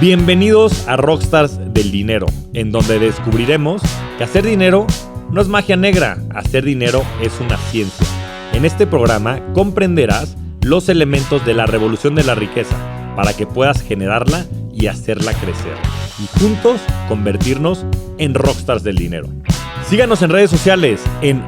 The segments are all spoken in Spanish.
Bienvenidos a Rockstars del Dinero, en donde descubriremos que hacer dinero no es magia negra, hacer dinero es una ciencia. En este programa comprenderás los elementos de la revolución de la riqueza para que puedas generarla y hacerla crecer. Y juntos convertirnos en Rockstars del Dinero. Síganos en redes sociales en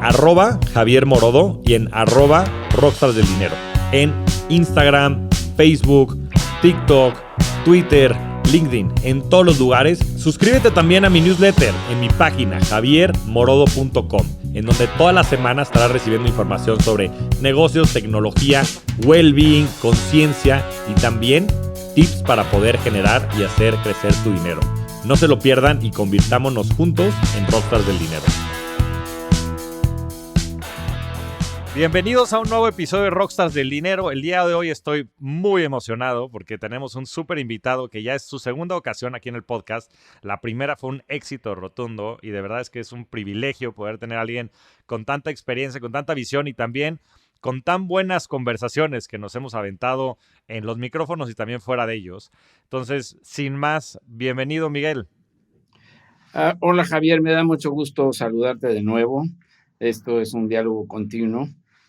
@JavierMorodo y en @Rockstars del Dinero. En Instagram, Facebook, TikTok, Twitter, LinkedIn, en todos los lugares. Suscríbete también a mi newsletter en mi página javiermorodo.com, en donde todas las semanas estarás recibiendo información sobre negocios, tecnología, well-being, conciencia y también tips para poder generar y hacer crecer tu dinero. No se lo pierdan y convirtámonos juntos en Rockstars del Dinero. Bienvenidos a un nuevo episodio de Rockstars del Dinero. El día de hoy estoy muy emocionado porque tenemos un súper invitado que ya es su segunda ocasión aquí en el podcast. La primera fue un éxito rotundo y de verdad es que es un privilegio poder tener a alguien con tanta experiencia, con tanta visión y también con tan buenas conversaciones que nos hemos aventado en los micrófonos y también fuera de ellos. Entonces, sin más, bienvenido, Miguel. Hola, Javier, me da mucho gusto saludarte de nuevo. Esto es un diálogo continuo.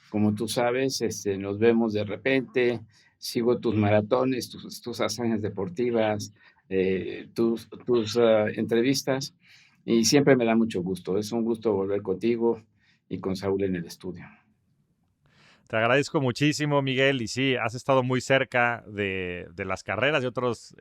Como tú sabes, nos vemos de repente, sigo tus maratones, tus hazañas deportivas, tus entrevistas, y siempre me da mucho gusto. Es un gusto volver contigo y con Saúl en el estudio. Te agradezco muchísimo, Miguel, y sí, has estado muy cerca de las carreras y otras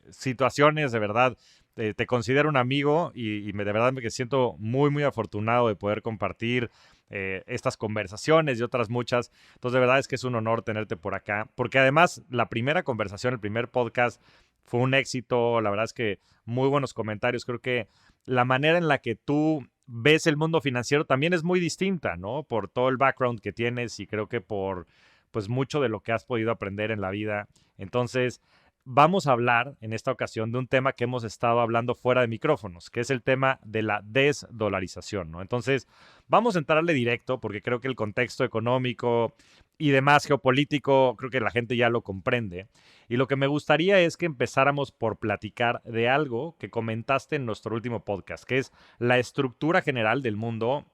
situaciones, de verdad. Te considero un amigo y de verdad me siento muy, muy afortunado de poder compartir estas conversaciones y otras muchas. Entonces, de verdad es que es un honor tenerte por acá, porque además la primera conversación, el primer podcast fue un éxito. La verdad es que muy buenos comentarios. Creo que la manera en la que tú ves el mundo financiero también es muy distinta, ¿no? Por todo el background que tienes y creo que por pues mucho de lo que has podido aprender en la vida. Entonces, vamos a hablar en esta ocasión de un tema que hemos estado hablando fuera de micrófonos, que es el tema de la desdolarización, ¿no? Entonces, vamos a entrarle directo porque creo que el contexto económico y demás geopolítico, creo que la gente ya lo comprende. Y lo que me gustaría es que empezáramos por platicar de algo que comentaste en nuestro último podcast, que es la estructura general del mundo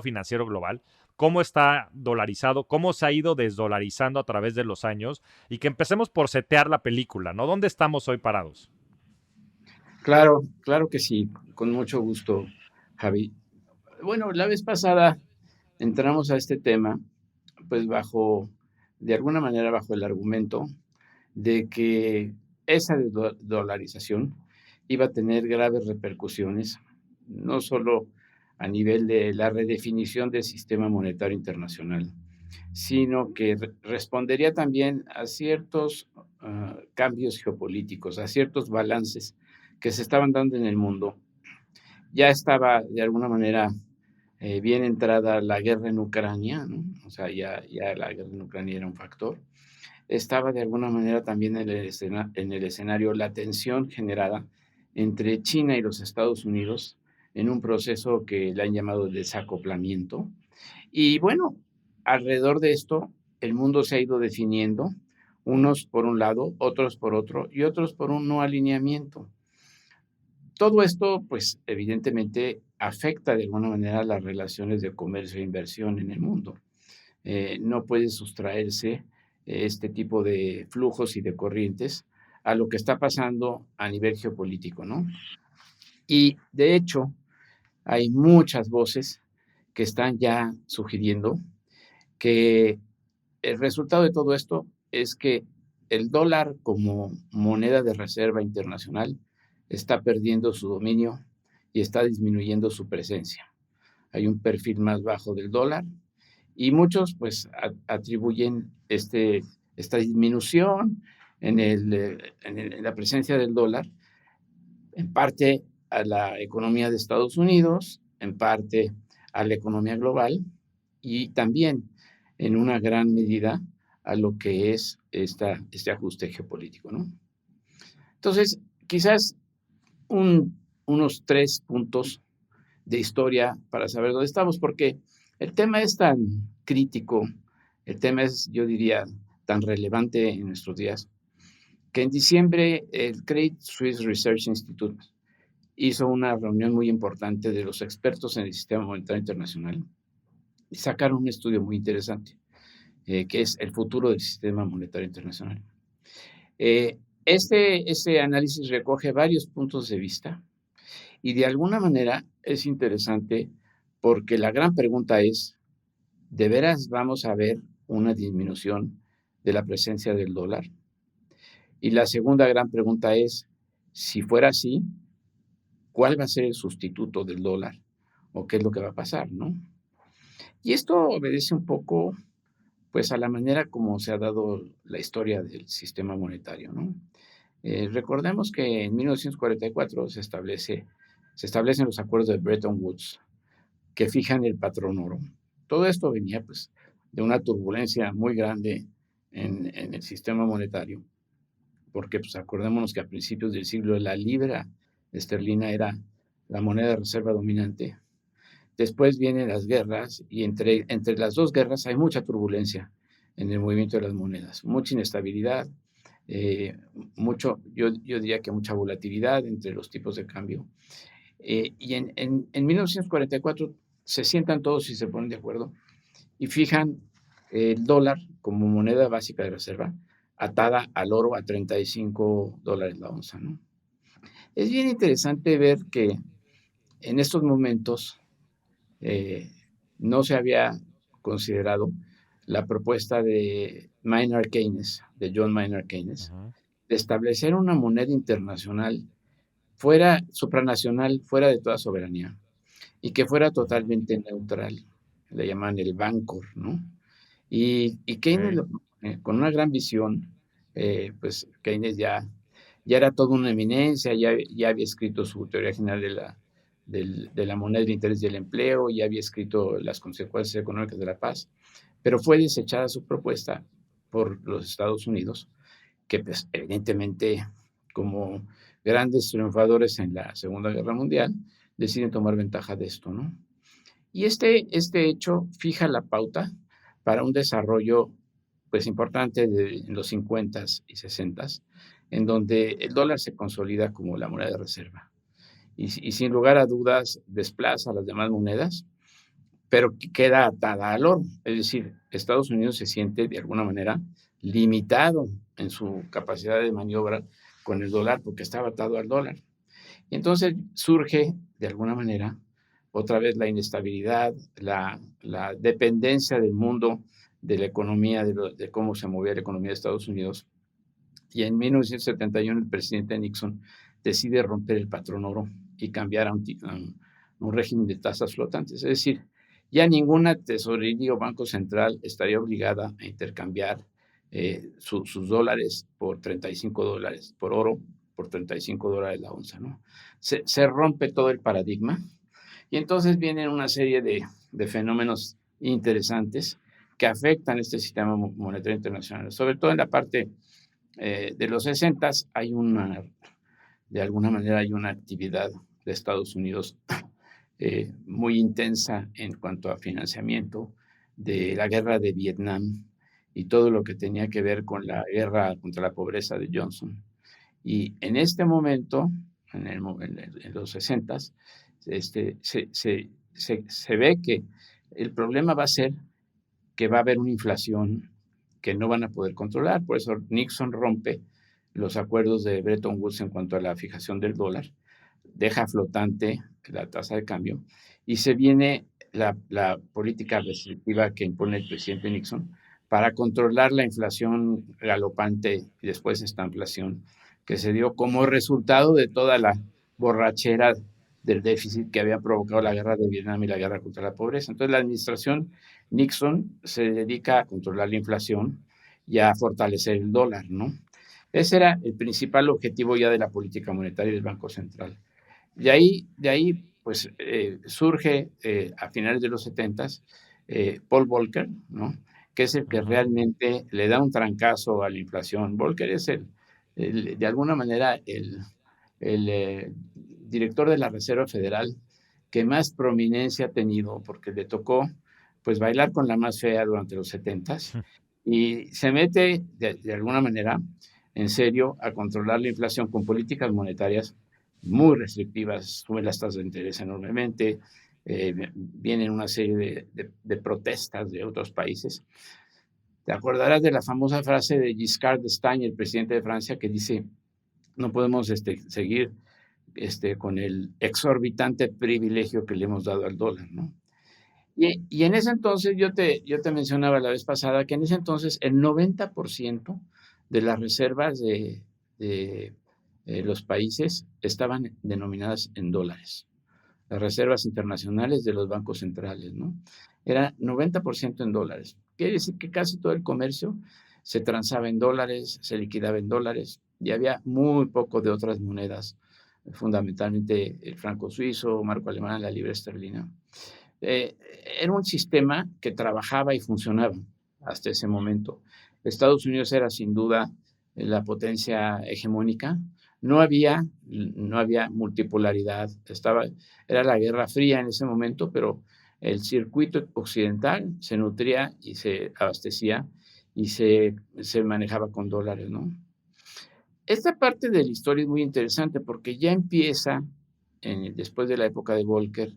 financiero global, cómo está dolarizado, cómo se ha ido desdolarizando a través de los años y que empecemos por setear la película, ¿no? ¿Dónde estamos hoy parados? Claro que sí, con mucho gusto, Javi. Bueno, la vez pasada entramos a este tema, pues de alguna manera, bajo el argumento de que esa dolarización iba a tener graves repercusiones, no solo a nivel de la redefinición del sistema monetario internacional, sino que respondería también a ciertos cambios geopolíticos, a ciertos balances que se estaban dando en el mundo. Ya estaba de alguna manera bien entrada la guerra en Ucrania, ¿no? O sea, ya la guerra en Ucrania era un factor. Estaba de alguna manera también en el escenario la tensión generada entre China y los Estados Unidos en un proceso que le han llamado desacoplamiento. Y bueno, alrededor de esto, el mundo se ha ido definiendo, unos por un lado, otros por otro y otros por un no alineamiento. Todo esto, pues, evidentemente afecta de alguna manera las relaciones de comercio e inversión en el mundo. No puede sustraerse este tipo de flujos y de corrientes a lo que está pasando a nivel geopolítico, ¿no? Y de hecho, hay muchas voces que están ya sugiriendo que el resultado de todo esto es que el dólar como moneda de reserva internacional está perdiendo su dominio y está disminuyendo su presencia. Hay un perfil más bajo del dólar y muchos pues atribuyen esta disminución en la presencia del dólar en parte a la economía de Estados Unidos, en parte a la economía global y también en una gran medida a lo que es este ajuste geopolítico, ¿no? Entonces, quizás unos 3 puntos de historia para saber dónde estamos, porque el tema es tan crítico, el tema es, yo diría, tan relevante en nuestros días, que en diciembre el Credit Suisse Research Institute hizo una reunión muy importante de los expertos en el sistema monetario internacional y sacaron un estudio muy interesante, que es el futuro del sistema monetario internacional. Este análisis recoge varios puntos de vista y de alguna manera es interesante porque la gran pregunta es, ¿de veras vamos a ver una disminución de la presencia del dólar? Y la segunda gran pregunta es, si fuera así, ¿cuál va a ser el sustituto del dólar? ¿O qué es lo que va a pasar, no? Y esto obedece un poco, pues, a la manera como se ha dado la historia del sistema monetario, ¿no? Recordemos que en 1944 se establecen los acuerdos de Bretton Woods, que fijan el patrón oro. Todo esto venía, pues, de una turbulencia muy grande en el sistema monetario, porque, pues, acordémonos que a principios del siglo la libra esterlina era la moneda de reserva dominante. Después vienen las guerras y entre las dos guerras hay mucha turbulencia en el movimiento de las monedas, mucha inestabilidad, yo diría que mucha volatilidad entre los tipos de cambio. Y en 1944 se sientan todos y se ponen de acuerdo y fijan el dólar como moneda básica de reserva atada al oro a $35 la onza, ¿no? Es bien interesante ver que en estos momentos no se había considerado la propuesta de Maynard Keynes, de John Maynard Keynes, de establecer una moneda internacional supranacional, fuera de toda soberanía, y que fuera totalmente neutral. Le llaman el Bancor, ¿no? Y Keynes, con una gran visión, pues Keynes ya era toda una eminencia, ya había escrito su teoría general de la moneda de interés y el empleo, ya había escrito las consecuencias económicas de la paz, pero fue desechada su propuesta por los Estados Unidos, que pues, evidentemente, como grandes triunfadores en la Segunda Guerra Mundial, deciden tomar ventaja de esto, ¿no? Y este hecho fija la pauta para un desarrollo pues importante en los 50s y 60s, en donde el dólar se consolida como la moneda de reserva. Y sin lugar a dudas desplaza a las demás monedas, pero queda atada al oro. Es decir, Estados Unidos se siente de alguna manera limitado en su capacidad de maniobra con el dólar porque estaba atado al dólar. Y entonces surge de alguna manera otra vez la inestabilidad, la dependencia del mundo de la economía, de cómo se movía la economía de Estados Unidos. Y en 1971 el presidente Nixon decide romper el patrón oro y cambiar a un régimen de tasas flotantes. Es decir, ya ninguna tesorería o banco central estaría obligada a intercambiar sus dólares por $35, por oro, por $35 la onza, ¿no? Se rompe todo el paradigma y entonces vienen una serie de fenómenos interesantes que afectan este sistema monetario internacional, sobre todo en la parte de los 60s de alguna manera hay una actividad de Estados Unidos muy intensa en cuanto a financiamiento de la guerra de Vietnam y todo lo que tenía que ver con la guerra contra la pobreza de Johnson. Y en este momento, en los 60s, se ve que el problema va a ser que va a haber una inflación que no van a poder controlar. Por eso Nixon rompe los acuerdos de Bretton Woods en cuanto a la fijación del dólar, deja flotante la tasa de cambio y se viene la política restrictiva que impone el presidente Nixon para controlar la inflación galopante y después esta inflación que se dio como resultado de toda la borrachera del déficit que había provocado la guerra de Vietnam y la guerra contra la pobreza. Entonces la administración Nixon se dedica a controlar la inflación y a fortalecer el dólar, ¿no? Ese era el principal objetivo ya de la política monetaria del Banco Central. De ahí pues surge a finales de los 70s Paul Volcker, ¿no? Que es el que realmente le da un trancazo a la inflación. Volcker es de alguna manera el director de la Reserva Federal que más prominencia ha tenido, porque le tocó pues bailar con la más fea durante los 70s y se mete de alguna manera en serio a controlar la inflación con políticas monetarias muy restrictivas, suben las tasas de interés enormemente, vienen una serie de protestas de otros países. Te acordarás de la famosa frase de Giscard d'Estaing, el presidente de Francia, que dice, no podemos seguir con el exorbitante privilegio que le hemos dado al dólar, ¿no? Y en ese entonces, yo te mencionaba la vez pasada que en ese entonces el 90% de las reservas de los países estaban denominadas en dólares. Las reservas internacionales de los bancos centrales, ¿no? Era 90% en dólares. Quiere decir que casi todo el comercio se transaba en dólares, se liquidaba en dólares, y había muy poco de otras monedas, fundamentalmente el franco suizo, marco alemán, la libra esterlina. Era un sistema que trabajaba y funcionaba hasta ese momento. Estados Unidos era sin duda la potencia hegemónica. No había multipolaridad. Era la Guerra Fría en ese momento, pero el circuito occidental se nutría y se abastecía y se manejaba con dólares, ¿no? Esta parte de la historia es muy interesante porque ya empieza, después de la época de Volcker,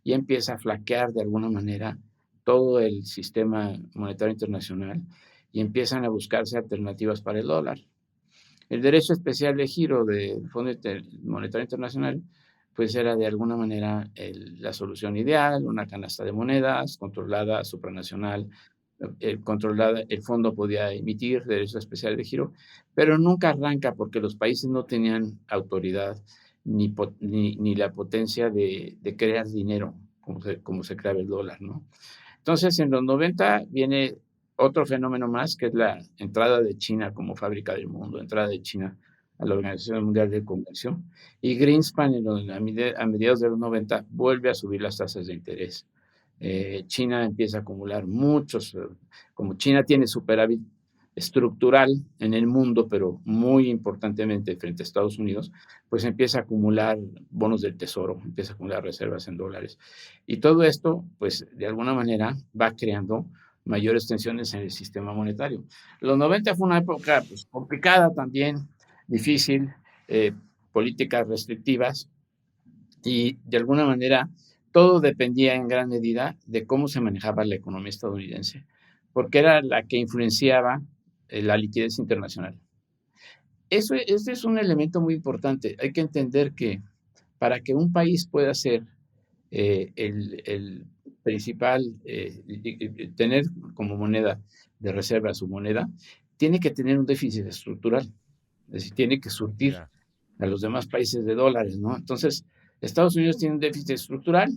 ya empieza a flaquear de alguna manera todo el sistema monetario internacional y empiezan a buscarse alternativas para el dólar. El derecho especial de giro del Fondo Monetario Internacional pues era de alguna manera la solución ideal, una canasta de monedas controlada, supranacional, controlada, el fondo podía emitir derecho especial de giro, pero nunca arranca porque los países no tenían autoridad ni la potencia de crear dinero, como se creaba el dólar, ¿no? Entonces, en los 90 viene otro fenómeno más, que es la entrada de China como fábrica del mundo, entrada de China a la Organización Mundial del Comercio, y Greenspan a mediados de los 90 vuelve a subir las tasas de interés. China empieza a acumular como China tiene superávit estructural en el mundo, pero muy importantemente frente a Estados Unidos, pues empieza a acumular bonos del tesoro, empieza a acumular reservas en dólares. Y todo esto, pues de alguna manera va creando mayores tensiones en el sistema monetario. Los 90 fue una época pues, complicada también, difícil, políticas restrictivas, y de alguna manera todo dependía en gran medida de cómo se manejaba la economía estadounidense, porque era la que influenciaba la liquidez internacional. Este es un elemento muy importante. Hay que entender que para que un país pueda ser el principal, tener como moneda de reserva su moneda, tiene que tener un déficit estructural, es decir, tiene que surtir a los demás países de dólares, ¿no? Entonces, Estados Unidos tiene un déficit estructural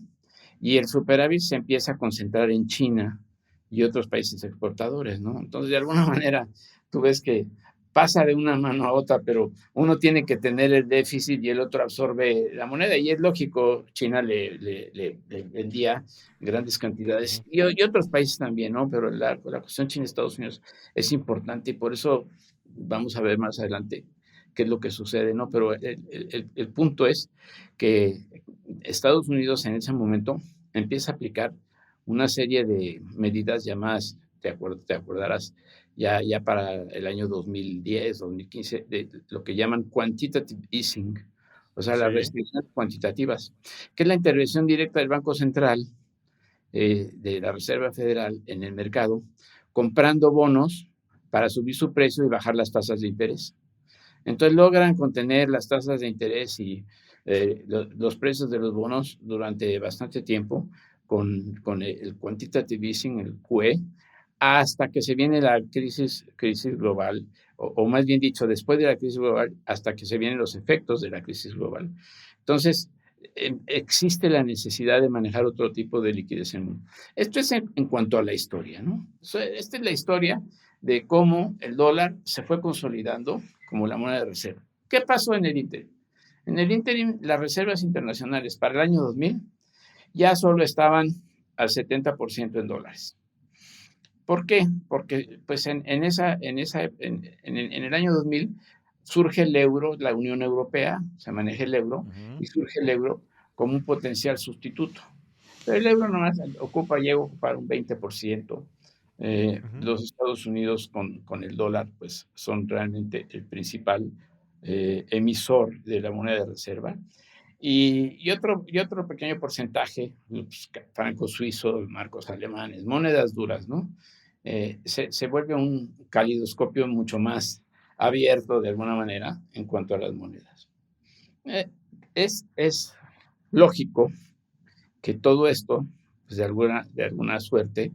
y el superávit se empieza a concentrar en China y otros países exportadores, ¿no? Entonces, de alguna manera, tú ves que pasa de una mano a otra, pero uno tiene que tener el déficit y el otro absorbe la moneda, y es lógico, China le vendía grandes cantidades, y otros países también, ¿no? Pero la cuestión China-Estados Unidos es importante, y por eso vamos a ver más adelante qué es lo que sucede, ¿no? Pero el punto es que Estados Unidos en ese momento empieza a aplicar una serie de medidas llamadas, te acordarás, ya para el año 2010, 2015, de lo que llaman quantitative easing, o sea, las restricciones cuantitativas, que es la intervención directa del Banco Central, de la Reserva Federal en el mercado, comprando bonos para subir su precio y bajar las tasas de interés. Entonces logran contener las tasas de interés y los precios de los bonos durante bastante tiempo con el quantitative easing, el QE, hasta que se viene la crisis global, o más bien dicho, después de la crisis global, hasta que se vienen los efectos de la crisis global. Entonces, existe la necesidad de manejar otro tipo de liquidez en el mundo. Esto es en cuanto a la historia, ¿no? Esta es la historia de cómo el dólar se fue consolidando como la moneda de reserva. ¿Qué pasó en el ínterin? En el ínterin, las reservas internacionales para el año 2000 ya solo estaban al 70% en dólares. ¿Por qué? Porque pues en el año 2000 surge el euro, la Unión Europea, se maneja el euro, y surge el euro como un potencial sustituto. Pero el euro nomás llega a ocupar un 20% Ujú. Los Estados Unidos con el dólar, pues, son realmente el principal, emisor de la moneda de reserva. Y otro pequeño porcentaje, pues, francos suizos, marcos alemanes, monedas duras, ¿no? Se vuelve un calidoscopio mucho más abierto, de alguna manera, en cuanto a las monedas. Eh, es lógico que todo esto, pues, de alguna suerte,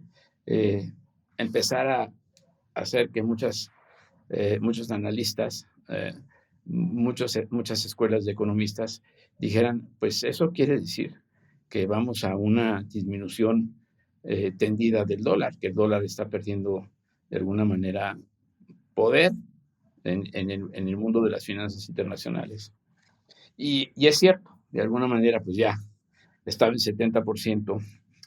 eh, empezara a hacer que muchos analistas, muchas escuelas de economistas dijeran, pues eso quiere decir que vamos a una disminución tendida del dólar, que el dólar está perdiendo de alguna manera poder en el mundo de las finanzas internacionales. Y es cierto, de alguna manera, pues ya estaba en 70%.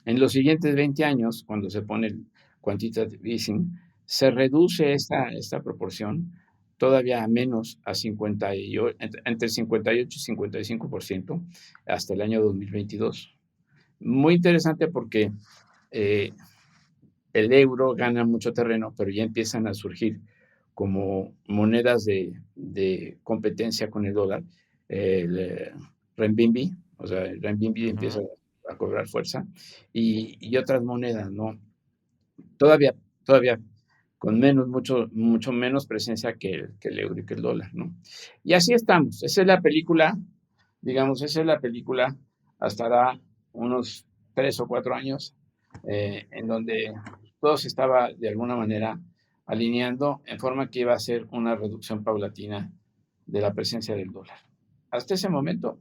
En los siguientes 20 años, cuando se pone el quantitative easing, se reduce esta proporción todavía a menos, a 58, entre 58 y 55% hasta el año 2022. Muy interesante porque eh, el euro gana mucho terreno, pero ya empiezan a surgir como monedas de competencia con el dólar, el renminbi, o sea, el renminbi empieza Ujú. a cobrar fuerza, y otras monedas, ¿no? Todavía con mucho menos presencia que el euro y que el dólar, ¿no? Y así estamos. Esa es la película, digamos, esa es la película hasta hará unos 3 o 4 años, en donde todo se estaba de alguna manera alineando en forma que iba a ser una reducción paulatina de la presencia del dólar. Hasta ese momento,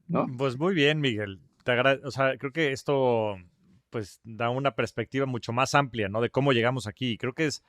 ¿no? Pues muy bien, Miguel. O sea, creo que esto pues da una perspectiva mucho más amplia, ¿no? De cómo llegamos aquí. Creo que es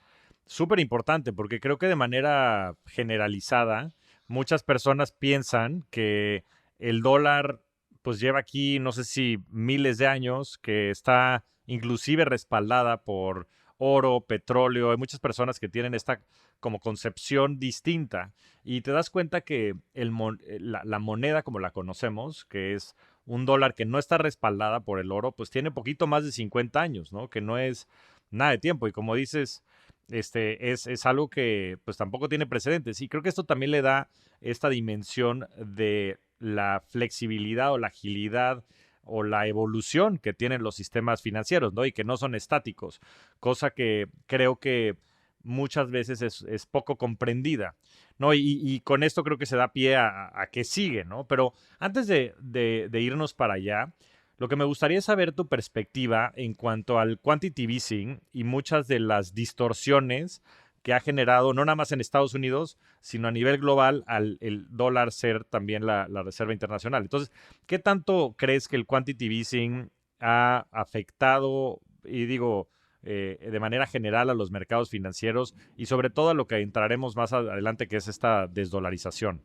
súper importante porque creo que de manera generalizada muchas personas piensan que el dólar pues lleva aquí no sé si miles de años, que está inclusive respaldada por oro, petróleo. Hay muchas personas que tienen esta como concepción distinta y te das cuenta que la moneda como la conocemos, que es un dólar que no está respaldada por el oro, pues tiene poquito más de 50 años, ¿no? Que no es nada de tiempo. Y como dices, es algo que pues tampoco tiene precedentes. Y creo que esto también le da esta dimensión de la flexibilidad o la agilidad o la evolución que tienen los sistemas financieros, ¿no? Y que no son estáticos, cosa que creo que muchas veces es poco comprendida, ¿no? Y con esto creo que se da pie a que sigue, ¿no? Pero antes de irnos para allá, lo que me gustaría es saber tu perspectiva en cuanto al quantitative easing y muchas de las distorsiones que ha generado, no nada más en Estados Unidos, sino a nivel global, al el dólar ser también la reserva internacional. Entonces, ¿qué tanto crees que el quantitative easing ha afectado, y digo, de manera general a los mercados financieros y sobre todo a lo que entraremos más adelante, que es esta desdolarización?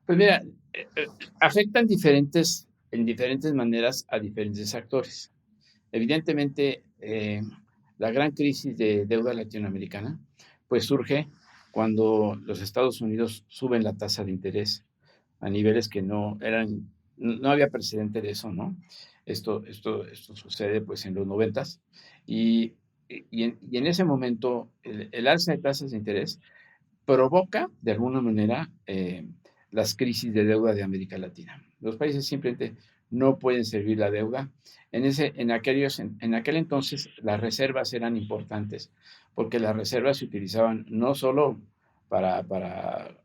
Pues mira, afectan en diferentes maneras a diferentes actores. Evidentemente, la gran crisis de deuda latinoamericana, pues surge cuando los Estados Unidos suben la tasa de interés a niveles que no había precedente de eso, ¿no? Esto sucede pues en los noventas y en ese momento el alza de tasas de interés provoca de alguna manera las crisis de deuda de América Latina. Los países simplemente no pueden servir la deuda. En aquel entonces las reservas eran importantes porque las reservas se utilizaban no solo para, para,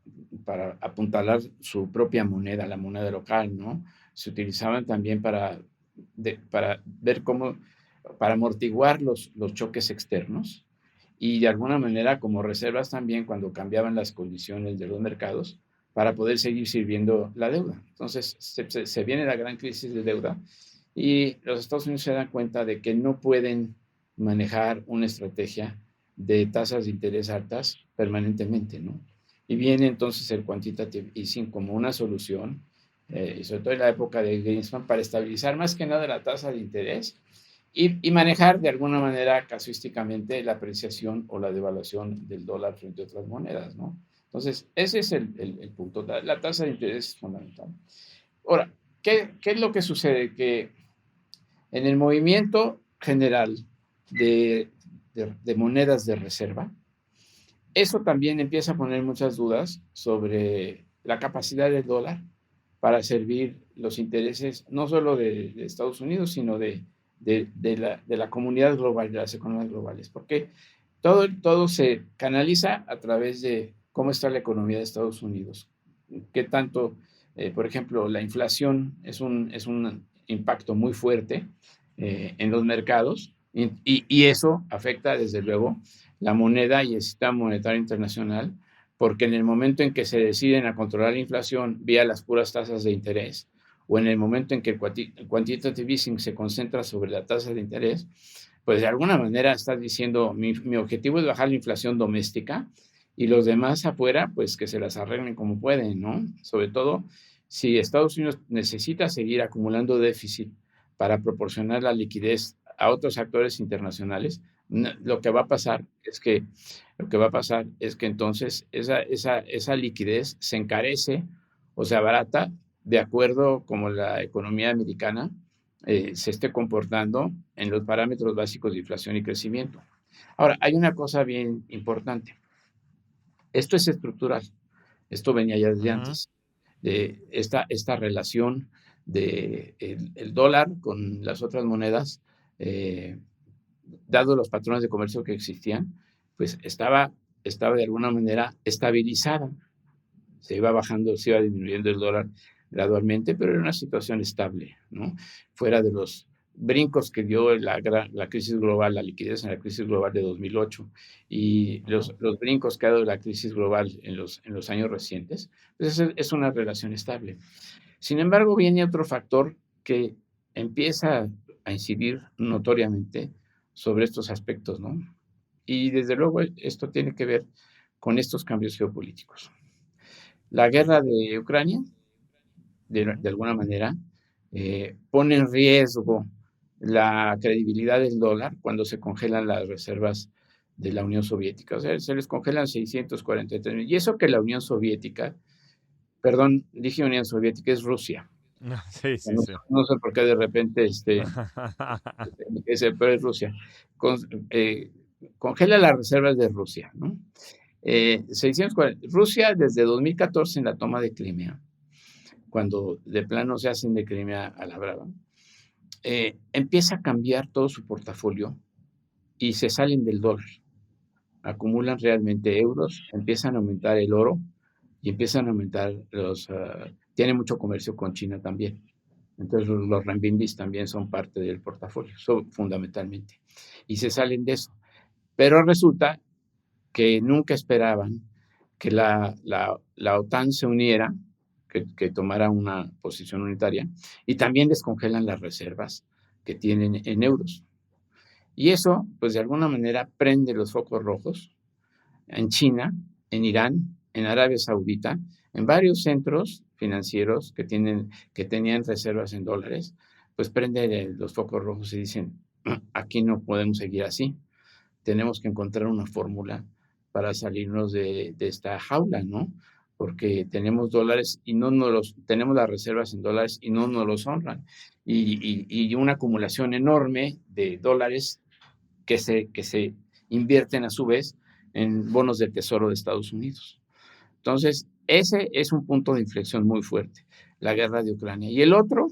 para apuntalar su propia moneda, la moneda local, ¿no? Se utilizaban también para ver cómo, para amortiguar los choques externos y de alguna manera como reservas también cuando cambiaban las condiciones de los mercados para poder seguir sirviendo la deuda. Entonces se viene la gran crisis de deuda y los Estados Unidos se dan cuenta de que no pueden manejar una estrategia de tasas de interés altas permanentemente, ¿no? Y viene entonces el quantitative easing como una solución, y sobre todo en la época de Greenspan, para estabilizar más que nada la tasa de interés y manejar de alguna manera casuísticamente la apreciación o la devaluación del dólar frente a otras monedas, ¿no? Entonces, ese es el punto. La tasa de interés es fundamental. Ahora, ¿qué es lo que sucede? Que en el movimiento general de monedas de reserva. Eso también empieza a poner muchas dudas sobre la capacidad del dólar para servir los intereses no solo de Estados Unidos, sino de la comunidad global, de las economías globales, porque todo se canaliza a través de cómo está la economía de Estados Unidos, qué tanto, por ejemplo, la inflación es un impacto muy fuerte en los mercados y eso afecta desde luego la moneda y el sistema monetario internacional, porque en el momento en que se deciden a controlar la inflación vía las puras tasas de interés, o en el momento en que el quantitative easing se concentra sobre la tasa de interés, pues de alguna manera estás diciendo, mi objetivo es bajar la inflación doméstica y los demás afuera, pues que se las arreglen como pueden, ¿no? Sobre todo si Estados Unidos necesita seguir acumulando déficit para proporcionar la liquidez a otros actores internacionales, lo que va a pasar es que entonces esa liquidez se encarece o se abarata de acuerdo como la economía americana se esté comportando en los parámetros básicos de inflación y crecimiento. Ahora, hay una cosa bien importante. Esto es estructural. Esto venía ya desde antes. De esta relación de el dólar con las otras monedas, dado los patrones de comercio que existían, pues estaba de alguna manera estabilizada. Se iba bajando, se iba disminuyendo el dólar gradualmente, pero era una situación estable, ¿no? Fuera de los brincos que dio la crisis global, la liquidez en la crisis global de 2008 y los brincos que ha dado la crisis global en los años recientes, pues es una relación estable. Sin embargo, viene otro factor que empieza a incidir notoriamente sobre estos aspectos, ¿no? Y desde luego esto tiene que ver con estos cambios geopolíticos. La guerra de Ucrania, de alguna manera, pone en riesgo la credibilidad del dólar cuando se congelan las reservas de la Unión Soviética. O sea, se les congelan 643. Y eso que la Unión Soviética, perdón, dije Unión Soviética, es Rusia. Sí, sí, no, sí. no sé por qué de repente pero es Rusia. Congela las reservas de Rusia, ¿no? 640. Rusia desde 2014 en la toma de Crimea, cuando de plano se hacen de Crimea a la brava, empieza a cambiar todo su portafolio y se salen del dólar. Acumulan realmente euros, empiezan a aumentar el oro y empiezan a aumentar tiene mucho comercio con China también. Entonces los renminbis también son parte del portafolio, fundamentalmente. Y se salen de eso. Pero resulta que nunca esperaban que la OTAN se uniera, que tomara una posición unitaria, y también descongelan las reservas que tienen en euros. Y eso, pues de alguna manera, prende los focos rojos en China, en Irán, en Arabia Saudita, en varios centros financieros que tenían reservas en dólares, pues prende los focos rojos y dicen, aquí no podemos seguir así, tenemos que encontrar una fórmula para salirnos de esta jaula, ¿no? Porque tenemos dólares y tenemos las reservas en dólares y no nos los honran. Y una acumulación enorme de dólares que se invierten a su vez en bonos del Tesoro de Estados Unidos. Entonces, ese es un punto de inflexión muy fuerte, la guerra de Ucrania. Y el otro,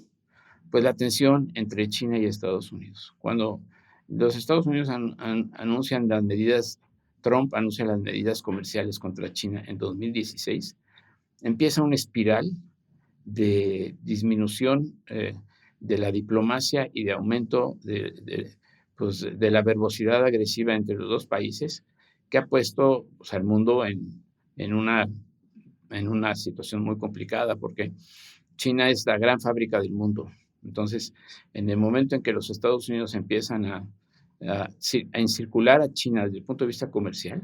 pues la tensión entre China y Estados Unidos. Cuando los Estados Unidos anuncian las medidas, Trump anuncia las medidas comerciales contra China en 2016, empieza una espiral de disminución de la diplomacia y de aumento de la verbosidad agresiva entre los dos países, que ha puesto al mundo en una situación muy complicada, porque China es la gran fábrica del mundo. Entonces, en el momento en que los Estados Unidos empiezan a encircular a China desde el punto de vista comercial,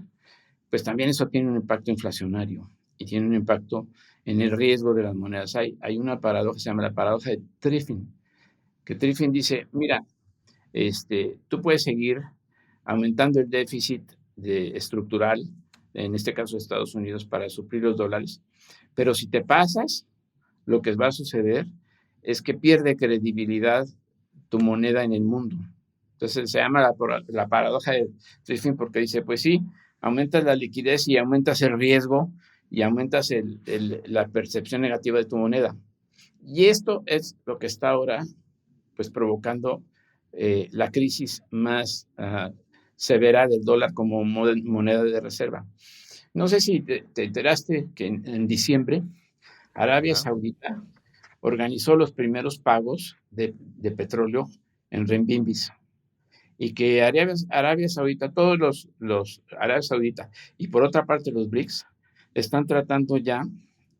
pues también eso tiene un impacto inflacionario y tiene un impacto en el riesgo de las monedas. Hay una paradoja que se llama la paradoja de Triffin, que Triffin dice, mira, tú puedes seguir aumentando el déficit estructural, en este caso de Estados Unidos, para suplir los dólares, pero si te pasas, lo que va a suceder es que pierde credibilidad tu moneda en el mundo. Entonces se llama la paradoja de Triffin porque dice, pues sí, aumentas la liquidez y aumentas el riesgo y aumentas la percepción negativa de tu moneda. Y esto es lo que está ahora pues provocando la crisis más severa del dólar como moneda de reserva. No sé si te enteraste que en diciembre Arabia Ajá. Saudita organizó los primeros pagos de petróleo en renminbis y que Arabia Saudita, todos los Arabia Saudita y por otra parte los BRICS están tratando ya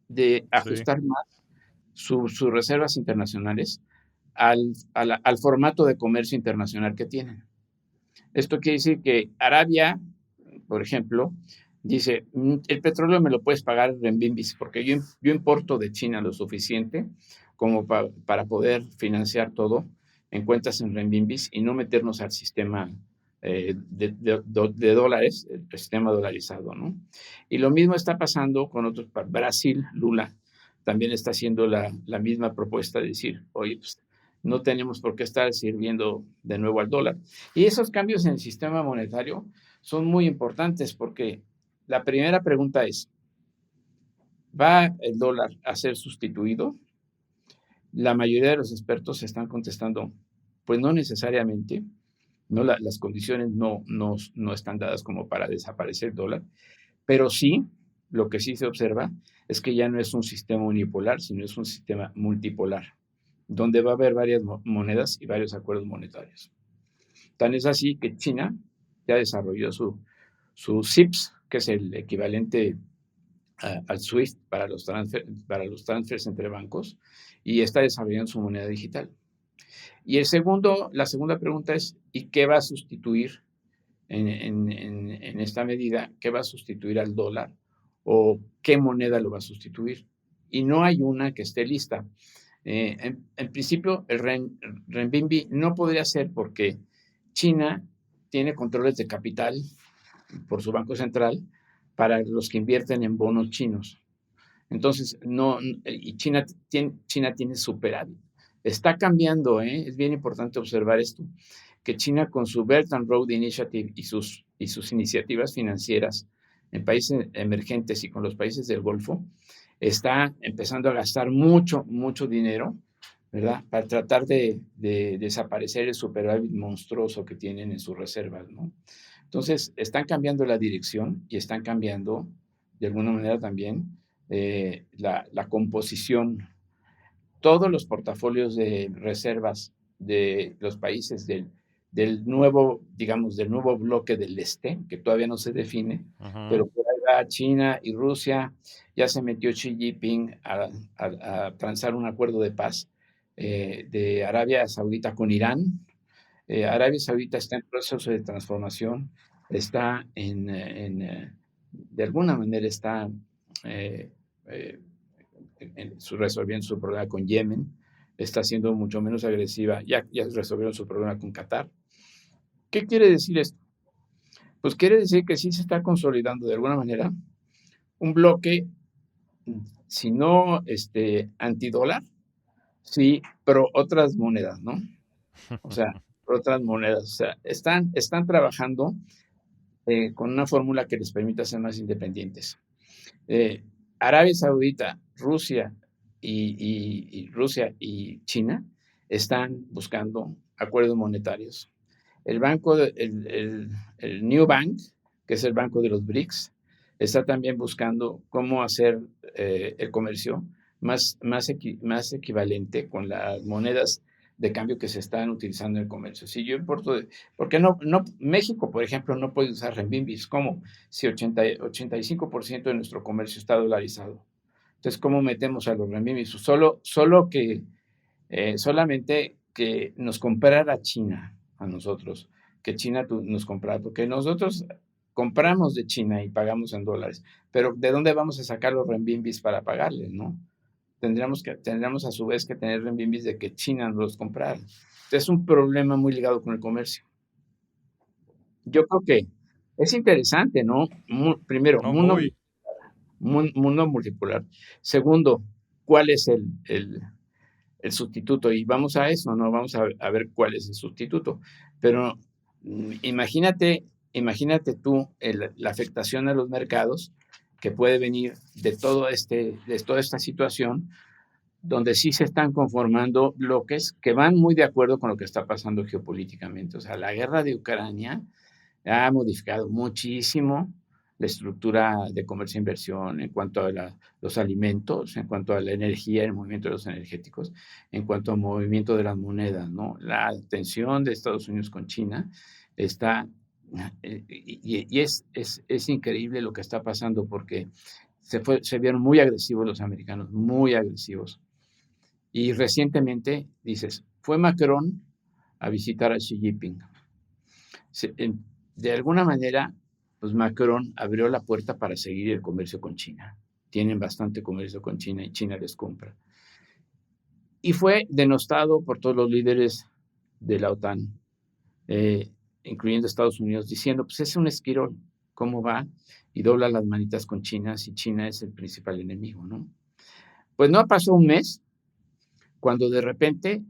de Sí. ajustar más sus reservas internacionales al formato de comercio internacional que tienen. Esto quiere decir que Arabia, por ejemplo, dice, el petróleo me lo puedes pagar en renminbis porque yo importo de China lo suficiente como para poder financiar todo en cuentas en renminbis y no meternos al sistema de dólares, el sistema dolarizado, ¿no? Y lo mismo está pasando con otros, Brasil, Lula, también está haciendo la misma propuesta de decir, oye, pues no tenemos por qué estar sirviendo de nuevo al dólar. Y esos cambios en el sistema monetario son muy importantes porque la primera pregunta es, ¿va el dólar a ser sustituido? La mayoría de los expertos están contestando, pues no necesariamente, no las condiciones no están dadas como para desaparecer el dólar, pero sí, lo que sí se observa es que ya no es un sistema unipolar, sino es un sistema multipolar, donde va a haber varias monedas y varios acuerdos monetarios. Tan es así que China ya desarrolló su CIPS, que es el equivalente al SWIFT para los transfers entre bancos, y está desarrollando su moneda digital. Y la segunda pregunta es, ¿y qué va a sustituir en esta medida? ¿Qué va a sustituir al dólar? ¿O qué moneda lo va a sustituir? Y no hay una que esté lista. En principio, el renminbi no podría ser porque China tiene controles de capital por su Banco Central para los que invierten en bonos chinos. Entonces, y China tiene superávit. Está cambiando, es bien importante observar esto, que China con su Belt and Road Initiative y sus iniciativas financieras en países emergentes y con los países del Golfo, está empezando a gastar mucho, mucho dinero, ¿verdad? Para tratar de desaparecer el superávit monstruoso que tienen en sus reservas, ¿no? Entonces, están cambiando la dirección y están cambiando, de alguna manera también, la composición. Todos los portafolios de reservas de los países del nuevo, digamos, del nuevo bloque del este, que todavía no se define, Ujú. pero por ahí va China y Rusia, ya se metió Xi Jinping a transar un acuerdo de paz de Arabia Saudita con Irán. Arabia Saudita está en proceso de transformación, está de alguna manera está eh, eh, resolviendo su problema con Yemen, está siendo mucho menos agresiva, ya resolvieron su problema con Qatar. ¿Qué quiere decir esto? Pues quiere decir que sí se está consolidando de alguna manera un bloque, si no antidólar, sí, pero otras monedas, ¿no? O sea, otras monedas. O sea, están trabajando con una fórmula que les permita ser más independientes. Eh, Arabia Saudita, Rusia Rusia y China están buscando acuerdos monetarios. El New Bank, que es el banco de los BRICS, está también buscando cómo hacer el comercio más equivalente con las monedas de cambio que se están utilizando en el comercio. Si yo importo, porque México, por ejemplo, no puede usar renminbis, ¿cómo? Si 85% de nuestro comercio está dolarizado. Entonces, ¿cómo metemos a los renminbis? Solamente que nos comprara China a nosotros, que China nos comprara, porque nosotros compramos de China y pagamos en dólares, pero ¿de dónde vamos a sacar los renminbis para pagarles, no? Tendríamos a su vez que tener renminbis de que China nos los comprara. Es un problema muy ligado con el comercio. Yo creo que es interesante, ¿no? Primero, No, muy. mundo multipolar. Segundo, ¿cuál es el el sustituto, y vamos a eso, ¿no? Vamos a ver cuál es el sustituto. Pero imagínate tú la afectación a los mercados que puede venir de de toda esta situación, donde sí se están conformando bloques que van muy de acuerdo con lo que está pasando geopolíticamente. O sea, la guerra de Ucrania ha modificado muchísimo la estructura de comercio e inversión en cuanto a los alimentos, en cuanto a la energía, el movimiento de los energéticos, en cuanto al movimiento de las monedas, ¿no? La tensión de Estados Unidos con China está, y es increíble lo que está pasando porque se vieron muy agresivos los americanos, muy agresivos. Y recientemente, dices, fue Macron a visitar a Xi Jinping. De alguna manera, pues Macron abrió la puerta para seguir el comercio con China. Tienen bastante comercio con China y China les compra. Y fue denostado por todos los líderes de la OTAN, incluyendo Estados Unidos, diciendo, pues es un esquirol, ¿cómo va? Y dobla las manitas con China si China es el principal enemigo, ¿no? Pues no pasó un mes cuando de repente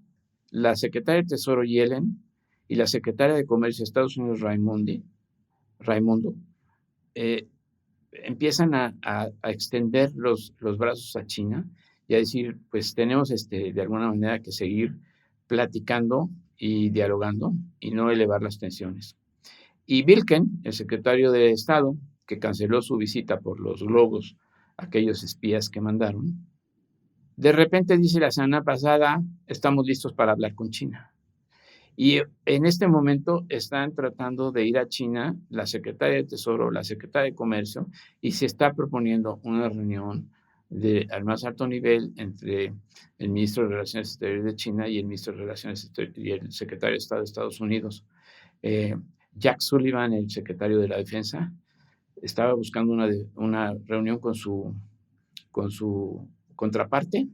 la secretaria de Tesoro Yellen y la secretaria de Comercio de Estados Unidos Raimondo, empiezan a extender los brazos a China y a decir, pues tenemos de alguna manera que seguir platicando y dialogando y no elevar las tensiones. Y Vilken, el secretario de Estado, que canceló su visita por los globos, aquellos espías que mandaron, de repente dice la semana pasada, estamos listos para hablar con China. Y en este momento están tratando de ir a China la secretaria de Tesoro, la secretaria de Comercio, y se está proponiendo una reunión al más alto nivel entre el ministro de Relaciones Exteriores de China y el ministro de Relaciones Exteriores y el secretario de Estado de Estados Unidos. Jack Sullivan, el secretario de la Defensa, estaba buscando una reunión con su contraparte,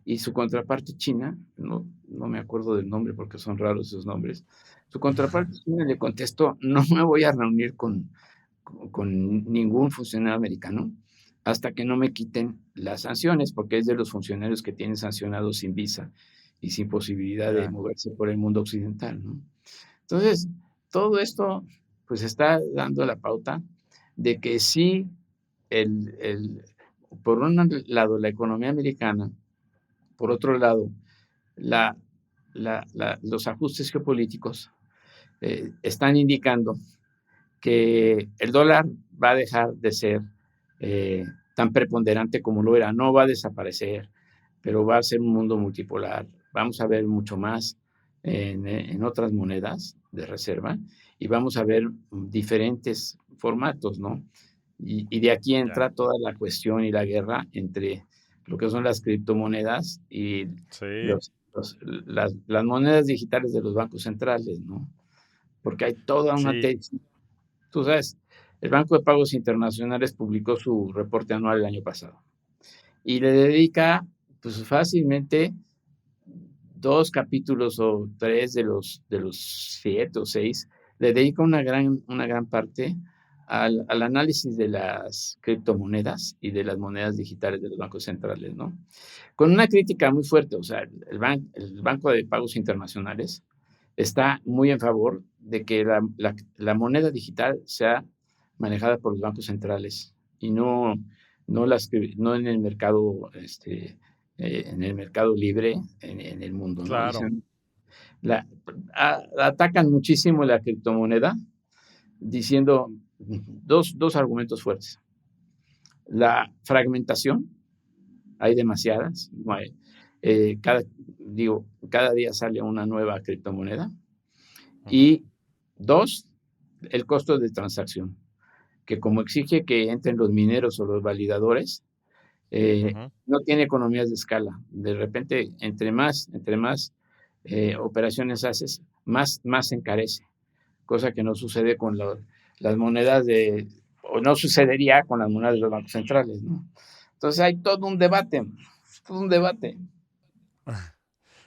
y su contraparte china, no me acuerdo del nombre porque son raros esos nombres, su contraparte china le contestó, no me voy a reunir con ningún funcionario americano hasta que no me quiten las sanciones, porque es de los funcionarios que tienen sancionados sin visa y sin posibilidad de moverse por el mundo occidental, ¿no? Entonces, todo esto pues está dando la pauta de que sí, por un lado, la economía americana, por otro lado, los ajustes geopolíticos están indicando que el dólar va a dejar de ser tan preponderante como lo era. No va a desaparecer, pero va a ser un mundo multipolar. Vamos a ver mucho más en otras monedas de reserva y vamos a ver diferentes formatos, ¿no? Y de aquí entra toda la cuestión y la guerra entre lo que son las criptomonedas y las monedas digitales de los bancos centrales, ¿no? Porque hay toda una tesis. Tú sabes, el Banco de Pagos Internacionales publicó su reporte anual el año pasado y le dedica, pues fácilmente 2 capítulos o 3 de los 7 o 6, le dedica una gran parte al análisis de las criptomonedas y de las monedas digitales de los bancos centrales, ¿no? Con una crítica muy fuerte, o sea, el Banco de Pagos Internacionales está muy en favor de que la moneda digital sea manejada por los bancos centrales y no en el mercado, en el mercado libre en el mundo, ¿no? Claro. Dicen, atacan muchísimo la criptomoneda diciendo dos argumentos fuertes. La fragmentación, hay demasiadas, no hay, cada día sale una nueva criptomoneda. Y 2, el costo de transacción, que como exige que entren los mineros o los validadores, no tiene economías de escala. De repente, entre más operaciones haces, más se encarece, cosa que no sucede con las monedas o no sucedería con las monedas de los bancos centrales, ¿no? Entonces hay todo un debate.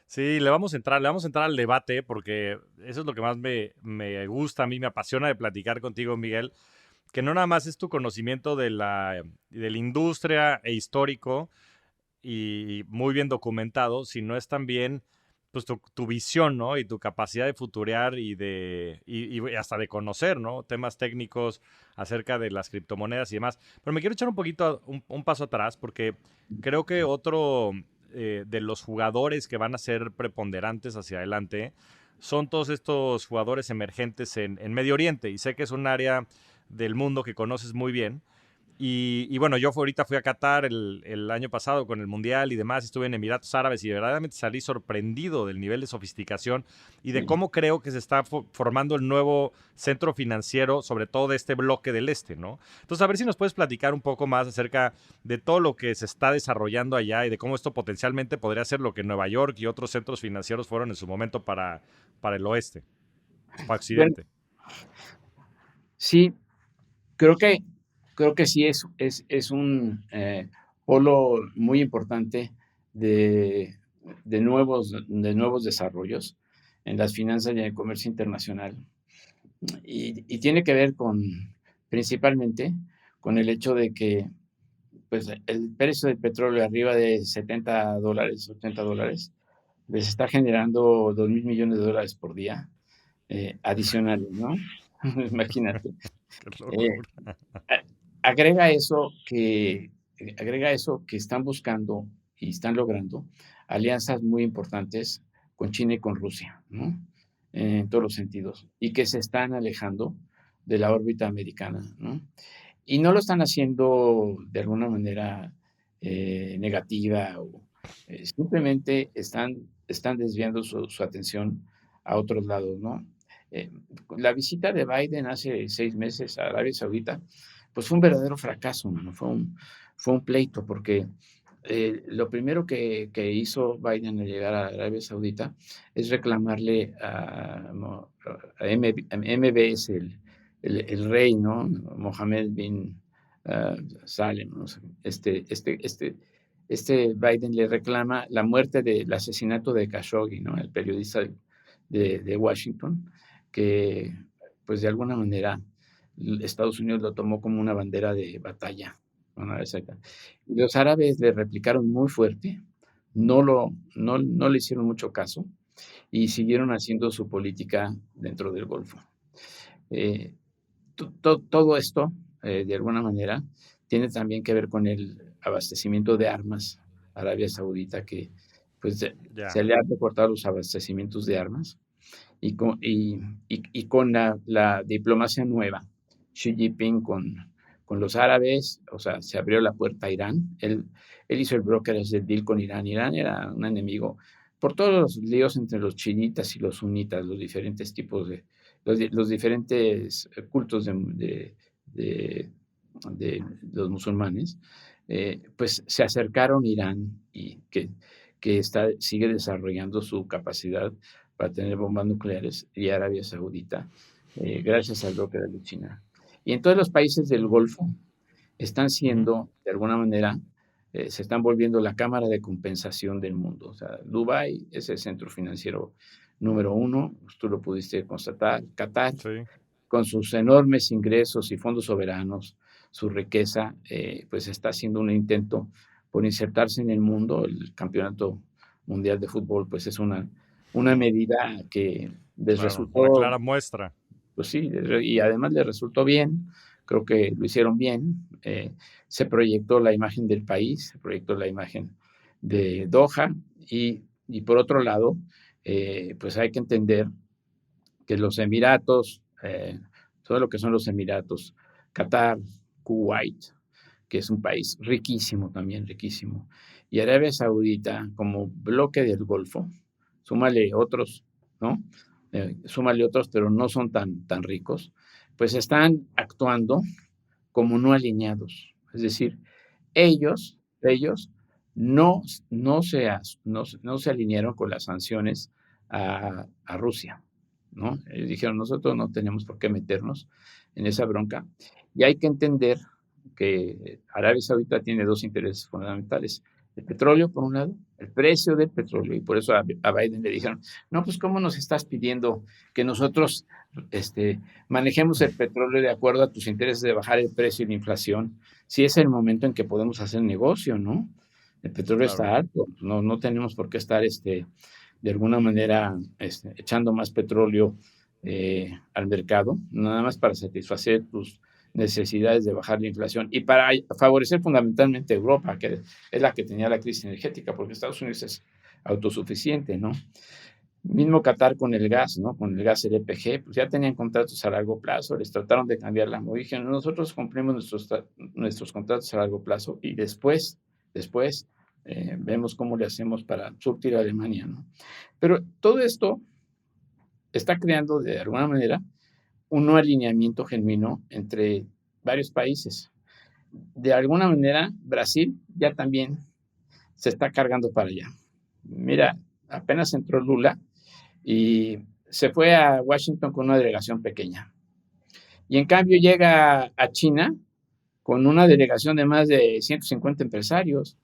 Sí, le vamos a entrar al debate porque eso es lo que más me gusta, a mí me apasiona de platicar contigo, Miguel, que no nada más es tu conocimiento de la industria e histórico, y muy bien documentado, sino es también pues tu visión, ¿no? Y tu capacidad de futurear y hasta de conocer, ¿no? Temas técnicos acerca de las criptomonedas y demás. Pero me quiero echar un poquito, un paso atrás, porque creo que otro de los jugadores que van a ser preponderantes hacia adelante son todos estos jugadores emergentes en Medio Oriente. Y sé que es un área del mundo que conoces muy bien. Y bueno, yo ahorita fui a Qatar el año pasado con el Mundial y demás, estuve en Emiratos Árabes y verdaderamente salí sorprendido del nivel de sofisticación y de Sí. cómo creo que se está formando el nuevo centro financiero, sobre todo de este bloque del este, ¿no? Entonces, a ver si nos puedes platicar un poco más acerca de todo lo que se está desarrollando allá y de cómo esto potencialmente podría ser lo que Nueva York y otros centros financieros fueron en su momento para el oeste, para Bueno, occidente. sí, creo que, creo que sí es un polo muy importante de, de nuevos desarrollos en las finanzas y en el comercio internacional. Y tiene que ver con, principalmente, con el hecho de que pues, el precio del petróleo arriba de $70, $80, les está generando 2.000 millones de dólares por día adicionales, ¿no? Imagínate. Qué Eh, locura. a- agrega eso que están buscando y están logrando alianzas muy importantes con China y con Rusia, ¿no? En todos los sentidos, y que se están alejando de la órbita americana, ¿no? Y no lo están haciendo de alguna manera negativa o simplemente están desviando su atención a otros lados, ¿no? Eh, la visita de Biden hace 6 meses a Arabia Saudita, pues fue un verdadero fracaso, ¿no? Fue un pleito, porque lo primero que hizo Biden al llegar a Arabia Saudita es reclamarle a MBS, el rey, ¿no? Mohammed bin Salem, ¿no? Este Biden le reclama la muerte del asesinato de Khashoggi, ¿no? El periodista de Washington, que pues de alguna manera Estados Unidos lo tomó como una bandera de batalla. ¿No? Los árabes le replicaron muy fuerte, no le hicieron mucho caso y siguieron haciendo su política dentro del Golfo. Eh, todo esto, de alguna manera, tiene también que ver con el abastecimiento de armas a Arabia Saudita, que pues Ya. se le han recortado los abastecimientos de armas y con la diplomacia nueva, Xi Jinping con los árabes, o sea, se abrió la puerta a Irán. Él hizo el brokerage del deal con Irán. Irán era un enemigo por todos los líos entre los chiitas y los sunitas, los diferentes tipos de, los diferentes cultos de, de los musulmanes, pues se acercaron a Irán y que sigue desarrollando su capacidad para tener bombas nucleares y Arabia Saudita, gracias al bloque de China. Y en todos los países del Golfo están Ujú. siendo, de alguna manera, se están volviendo la cámara de compensación del mundo. O sea, Dubái es el centro financiero número uno, pues tú lo pudiste constatar. Qatar, Sí. con sus enormes ingresos y fondos soberanos, su riqueza, pues está haciendo un intento por insertarse en el mundo. El campeonato mundial de fútbol, pues es una medida que les Claro, una resultó, clara muestra. pues sí, y además les resultó bien, creo que lo hicieron bien. Se proyectó la imagen del país, se proyectó la imagen de Doha y por otro lado, pues hay que entender que los Emiratos, todo lo que son los Emiratos, Qatar, Kuwait, que es un país riquísimo también, riquísimo, y Arabia Saudita como bloque del Golfo, súmale otros, ¿no? Súmale otros, pero no son tan ricos, pues están actuando como no alineados. Es decir, ellos no, no se alinearon con las sanciones a Rusia, ¿no? Ellos dijeron, nosotros no tenemos por qué meternos en esa bronca. Y hay que entender que Arabia Saudita tiene dos intereses fundamentales. El petróleo, por un lado, el precio del petróleo, y por eso a Biden le dijeron, no, pues ¿cómo nos estás pidiendo que nosotros manejemos el petróleo de acuerdo a tus intereses de bajar el precio y la inflación? Si es el momento en que podemos hacer negocio, ¿no? El petróleo Claro. está alto, no tenemos por qué estar de alguna manera echando más petróleo al mercado, nada más para satisfacer tus necesidades de bajar la inflación y para favorecer fundamentalmente a Europa, que es la que tenía la crisis energética, porque Estados Unidos es autosuficiente, ¿no? Mismo Qatar con el gas, ¿no? Con el gas LPG, pues ya tenían contratos a largo plazo, les trataron de cambiar la modalidad. Dijeron, nosotros cumplimos nuestros contratos a largo plazo y después vemos cómo le hacemos para surtir a Alemania, ¿no? Pero todo esto está creando de alguna manera un no alineamiento genuino entre varios países. De alguna manera, Brasil ya también se está cargando para allá. Mira, apenas entró Lula y se fue a Washington con una delegación pequeña. Y en cambio llega a China con una delegación de más de 150 empresarios.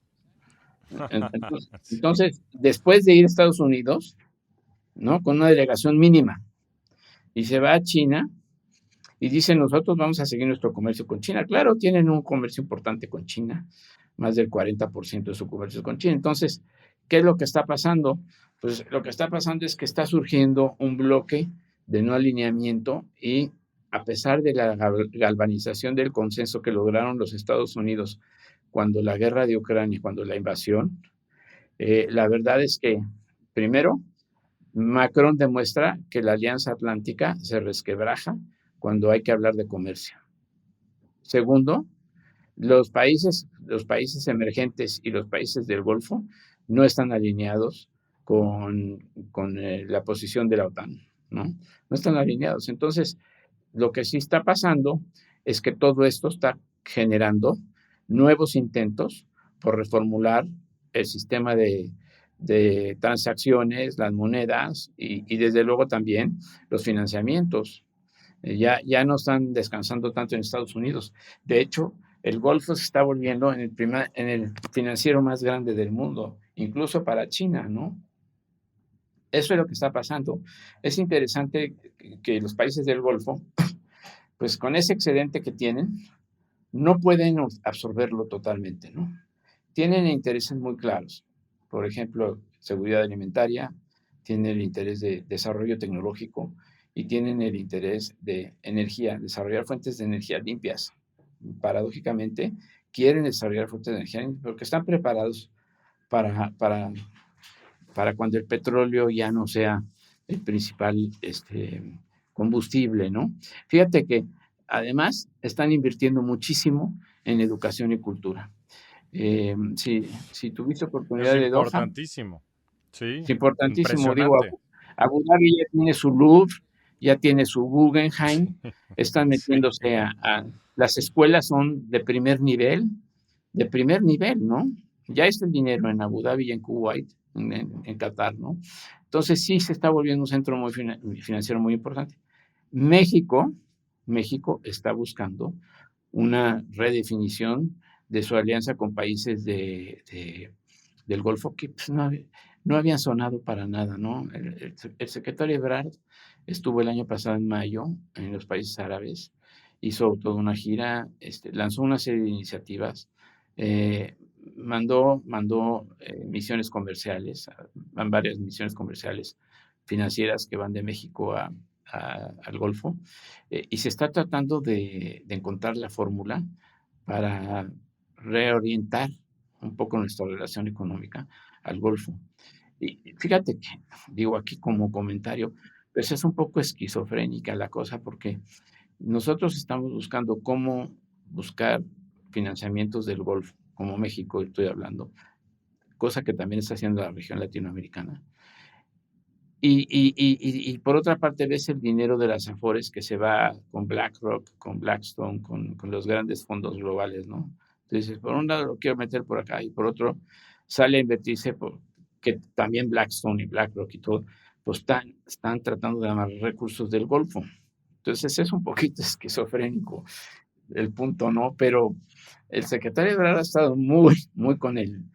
Entonces, después de ir a Estados Unidos, ¿no? Con una delegación mínima, y se va a China y dice, nosotros vamos a seguir nuestro comercio con China. Claro, tienen un comercio importante con China, más del 40% de su comercio con China. Entonces, ¿qué es lo que está pasando? Pues lo que está pasando es que está surgiendo un bloque de no alineamiento y a pesar de la galvanización del consenso que lograron los Estados Unidos cuando la guerra de Ucrania, cuando la invasión, la verdad es que, primero, Macron demuestra que la Alianza Atlántica se resquebraja cuando hay que hablar de comercio. Segundo, los países emergentes y los países del Golfo no están alineados con la posición de la OTAN, ¿no? No están alineados. Entonces, lo que sí está pasando es que todo esto está generando nuevos intentos por reformular el sistema de transacciones, las monedas y desde luego también los financiamientos. Ya no están descansando tanto en Estados Unidos. De hecho, el Golfo se está volviendo en el financiero más grande del mundo, incluso para China, ¿no? Eso es lo que está pasando. Es interesante que los países del Golfo, pues con ese excedente que tienen, no pueden absorberlo totalmente, ¿no? Tienen intereses muy claros. Por ejemplo, seguridad alimentaria, tienen el interés de desarrollo tecnológico y tienen el interés de energía, desarrollar fuentes de energía limpias. Paradójicamente, quieren desarrollar fuentes de energía limpias porque están preparados para, para, para cuando el petróleo ya no sea el principal combustible, ¿no? Fíjate que además están invirtiendo muchísimo en educación y cultura. Si tuviste Es oportunidad de Doha, importantísimo. Sí, es importantísimo. Digo, impresionante. Abu Dhabi ya tiene su Louvre, ya tiene su Guggenheim, están Sí, metiéndose las escuelas son de primer nivel, ¿no? Ya está el dinero en Abu Dhabi y en Kuwait, en Qatar, ¿no? Entonces sí se está volviendo un centro muy financiero muy importante. México, México está buscando una redefinición de su alianza con países del Golfo que pues, no habían sonado para nada, ¿no? El secretario Ebrard estuvo el año pasado en mayo en los países árabes, hizo toda una gira, lanzó una serie de iniciativas, mandó misiones comerciales, van varias misiones comerciales financieras que van de México al Golfo, y se está tratando de encontrar la fórmula para reorientar un poco nuestra relación económica al Golfo. Y fíjate que, digo aquí como comentario, pues es un poco esquizofrénica la cosa porque nosotros estamos buscando cómo buscar financiamientos del Golfo, como México estoy hablando, cosa que también está haciendo la región latinoamericana. Y por otra parte ves el dinero de las Afores que se va con BlackRock, con Blackstone, con los grandes fondos globales, ¿no? Entonces, por un lado lo quiero meter por acá y por otro sale a invertirse que también Blackstone y BlackRock y todo, pues están tratando de amarrar recursos del Golfo. Entonces es un poquito esquizofrénico el punto, ¿no? Pero el secretario Ebrard ha estado muy con el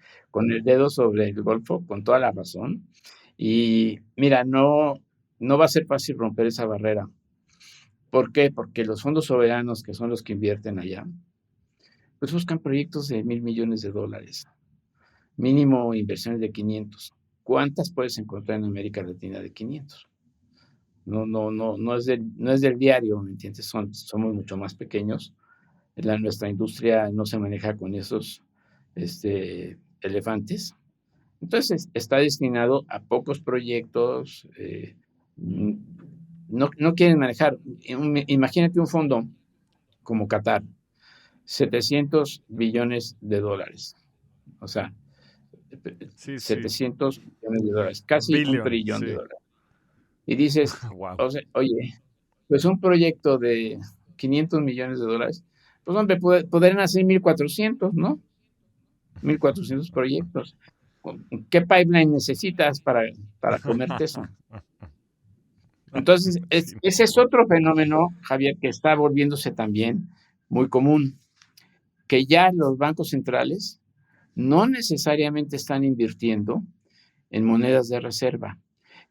dedo sobre el Golfo, con toda la razón. Y mira, no va a ser fácil romper esa barrera. ¿Por qué? Porque los fondos soberanos, que son los que invierten allá, pues buscan proyectos de $1,000 millones, mínimo inversiones de 500. ¿Cuántas puedes encontrar en América Latina de 500? No es del diario, ¿me entiendes? Somos mucho más pequeños. Nuestra industria no se maneja con esos elefantes. Entonces, está destinado a pocos proyectos. No quieren manejar. Imagínate un fondo como Qatar, 700 billones de dólares. O sea, Sí, sí. 700 billones de dólares, casi un Billion, trillón de sí. dólares. Y dices, Wow. o sea, oye, pues un proyecto de 500 millones de dólares, pues hombre, podrían hacer 1,400, ¿no? 1,400 proyectos. ¿Qué pipeline necesitas para comerte eso? Entonces, Sí, ese es otro fenómeno, Javier, que está volviéndose también muy común, que ya los bancos centrales no necesariamente están invirtiendo en monedas de reserva.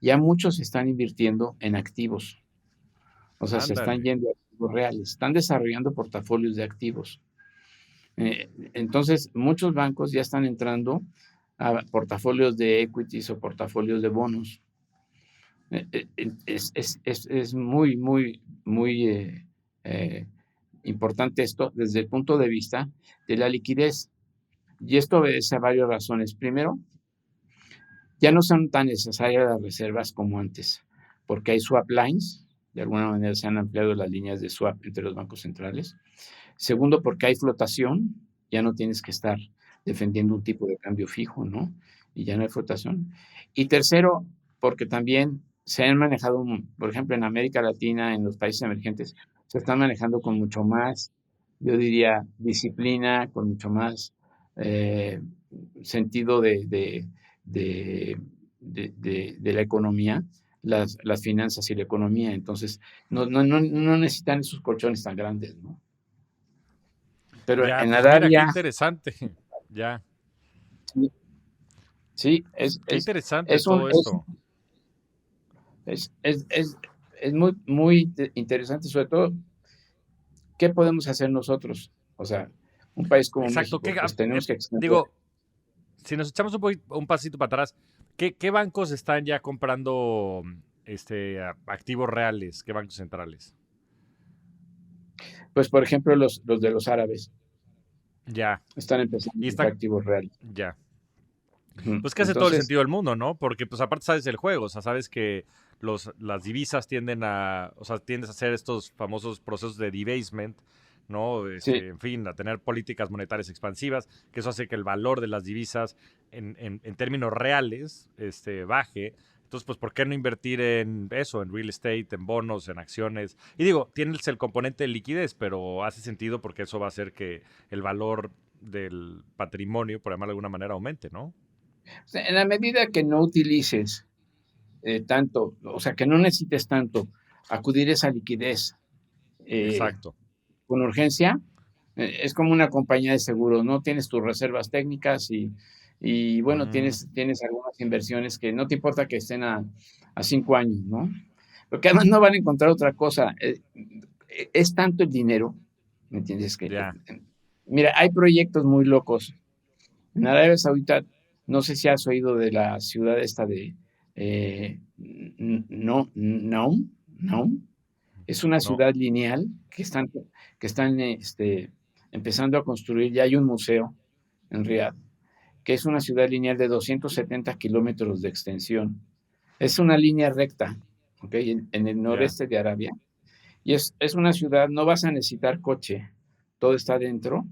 Ya muchos están invirtiendo en activos. O sea, se están ándale. yendo a activos reales, están desarrollando portafolios de activos. Entonces, muchos bancos ya están entrando a portafolios de equities o portafolios de bonos. Es muy, muy, muy importante esto desde el punto de vista de la liquidez. Y esto obedece a varias razones. Primero, ya no son tan necesarias las reservas como antes, porque hay swap lines, de alguna manera se han ampliado las líneas de swap entre los bancos centrales. Segundo, porque hay flotación, ya no tienes que estar defendiendo un tipo de cambio fijo, ¿no? Y ya no hay flotación. Y tercero, porque también se han manejado, por ejemplo, en América Latina, en los países emergentes, se están manejando con mucho más, yo diría, disciplina, con mucho más sentido de la economía, las finanzas y la economía. Entonces, no necesitan esos colchones tan grandes, ¿no? Pero Ya, en pues mira, qué Arabia, interesante. Ya, sí, sí, qué interesante es un, todo esto. es, es, es, es muy, muy interesante, sobre todo, ¿qué podemos hacer nosotros? O sea, un país como Exacto. México, pues tenemos que extender. Digo, si nos echamos un pasito para atrás, ¿qué bancos están ya comprando activos reales? ¿Qué bancos centrales? Pues, por ejemplo, los de los árabes Ya, están empezando y a comprar están, activos reales. ya. Pues que hace todo el Entonces, sentido del mundo, ¿no? Porque pues aparte sabes el juego, o sea, sabes que las divisas tienden a, o sea, tiendes a hacer estos famosos procesos de debasement, ¿no? sí, En fin, a tener políticas monetarias expansivas, que eso hace que el valor de las divisas en términos reales, baje. Entonces, pues, ¿por qué no invertir en eso, en real estate, en bonos, en acciones? Y digo, tienes el componente de liquidez, pero hace sentido porque eso va a hacer que el valor del patrimonio, por llamarlo de alguna manera, aumente, ¿no? en la medida que no utilices tanto, o sea, que no necesites tanto acudir a esa liquidez Exacto. con urgencia, es como una compañía de seguros, ¿no? Tienes tus reservas técnicas y bueno, Mm, tienes algunas inversiones que no te importa que estén a 5 años, ¿no? Porque además no van a encontrar otra cosa. Es tanto el dinero, ¿me entiendes? ya, Mira, hay proyectos muy locos. En Arabia Saudita, no sé si has oído de la ciudad esta de no, Naum. Es una no, ciudad lineal que están empezando a construir. Ya hay un museo en Riad, que es una ciudad lineal de 270 kilómetros de extensión. Es una línea recta, ¿ok? En el ya, noreste de Arabia. Y es una ciudad, no vas a necesitar coche, todo está dentro.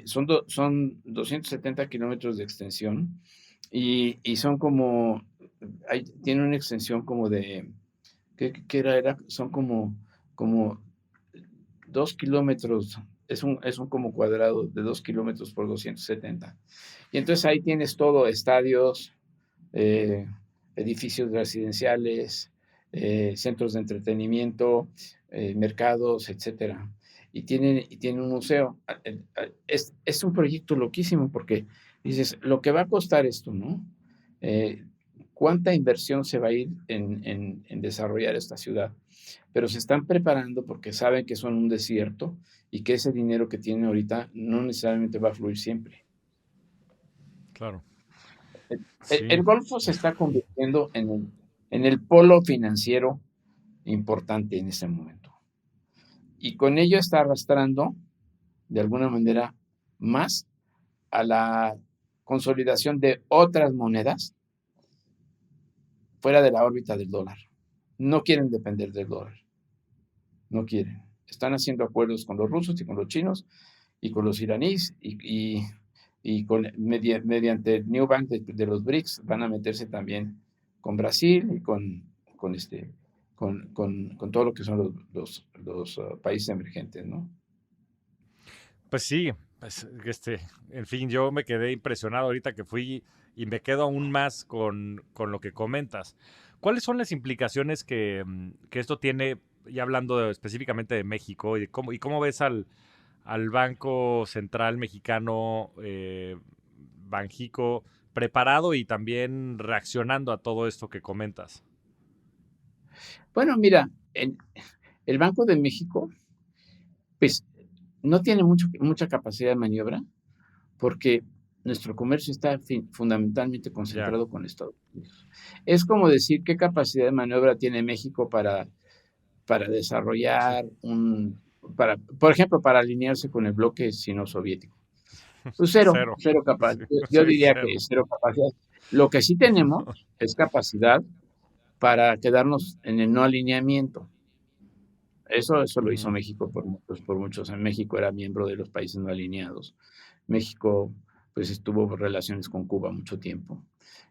Son 270 kilómetros de extensión y son como, tiene una extensión como de, ¿qué era? Son como 2 kilómetros, es un como cuadrado de 2 kilómetros por 270. Y entonces ahí tienes todo, estadios, eh, edificios residenciales, centros de entretenimiento, mercados, etcétera. Y tienen un museo. Es un proyecto loquísimo porque dices, lo que va a costar esto, ¿no? Eh, ¿Cuánta inversión se va a ir en desarrollar esta ciudad? Pero se están preparando porque saben que son un desierto y que ese dinero que tienen ahorita no necesariamente va a fluir siempre. claro. El Sí, Golfo se está convirtiendo en el polo financiero importante en este momento. Y con ello está arrastrando, de alguna manera, más a la consolidación de otras monedas fuera de la órbita del dólar. No quieren depender del dólar, no quieren. Están haciendo acuerdos con los rusos y con los chinos y con los iraníes y mediante el New Bank de los BRICS van a meterse también con Brasil y con todo lo que son los países emergentes, ¿no? pues sí, pues, en fin, yo me quedé impresionado ahorita que fui y me quedo aún más con lo que comentas. ¿Cuáles son las implicaciones que esto tiene, ya hablando específicamente de México, y cómo ves al Banco Central Mexicano, Banjico, preparado y también reaccionando a todo esto que comentas? Bueno, mira, el Banco de México, pues no tiene mucha capacidad de maniobra porque nuestro comercio está fundamentalmente Ya, concentrado con Estados Unidos. Es como decir qué capacidad de maniobra tiene México para sí, desarrollar por ejemplo, para alinearse con el bloque sino-soviético. Pues cero, cero, cero capaz. sí, Yo sí, diría que cero. cero capacidad. Lo que sí tenemos es capacidad para quedarnos en el no alineamiento. Eso lo hizo Ujú. México por muchos. En México era miembro de los países no alineados. México, pues, tuvo relaciones con Cuba mucho tiempo.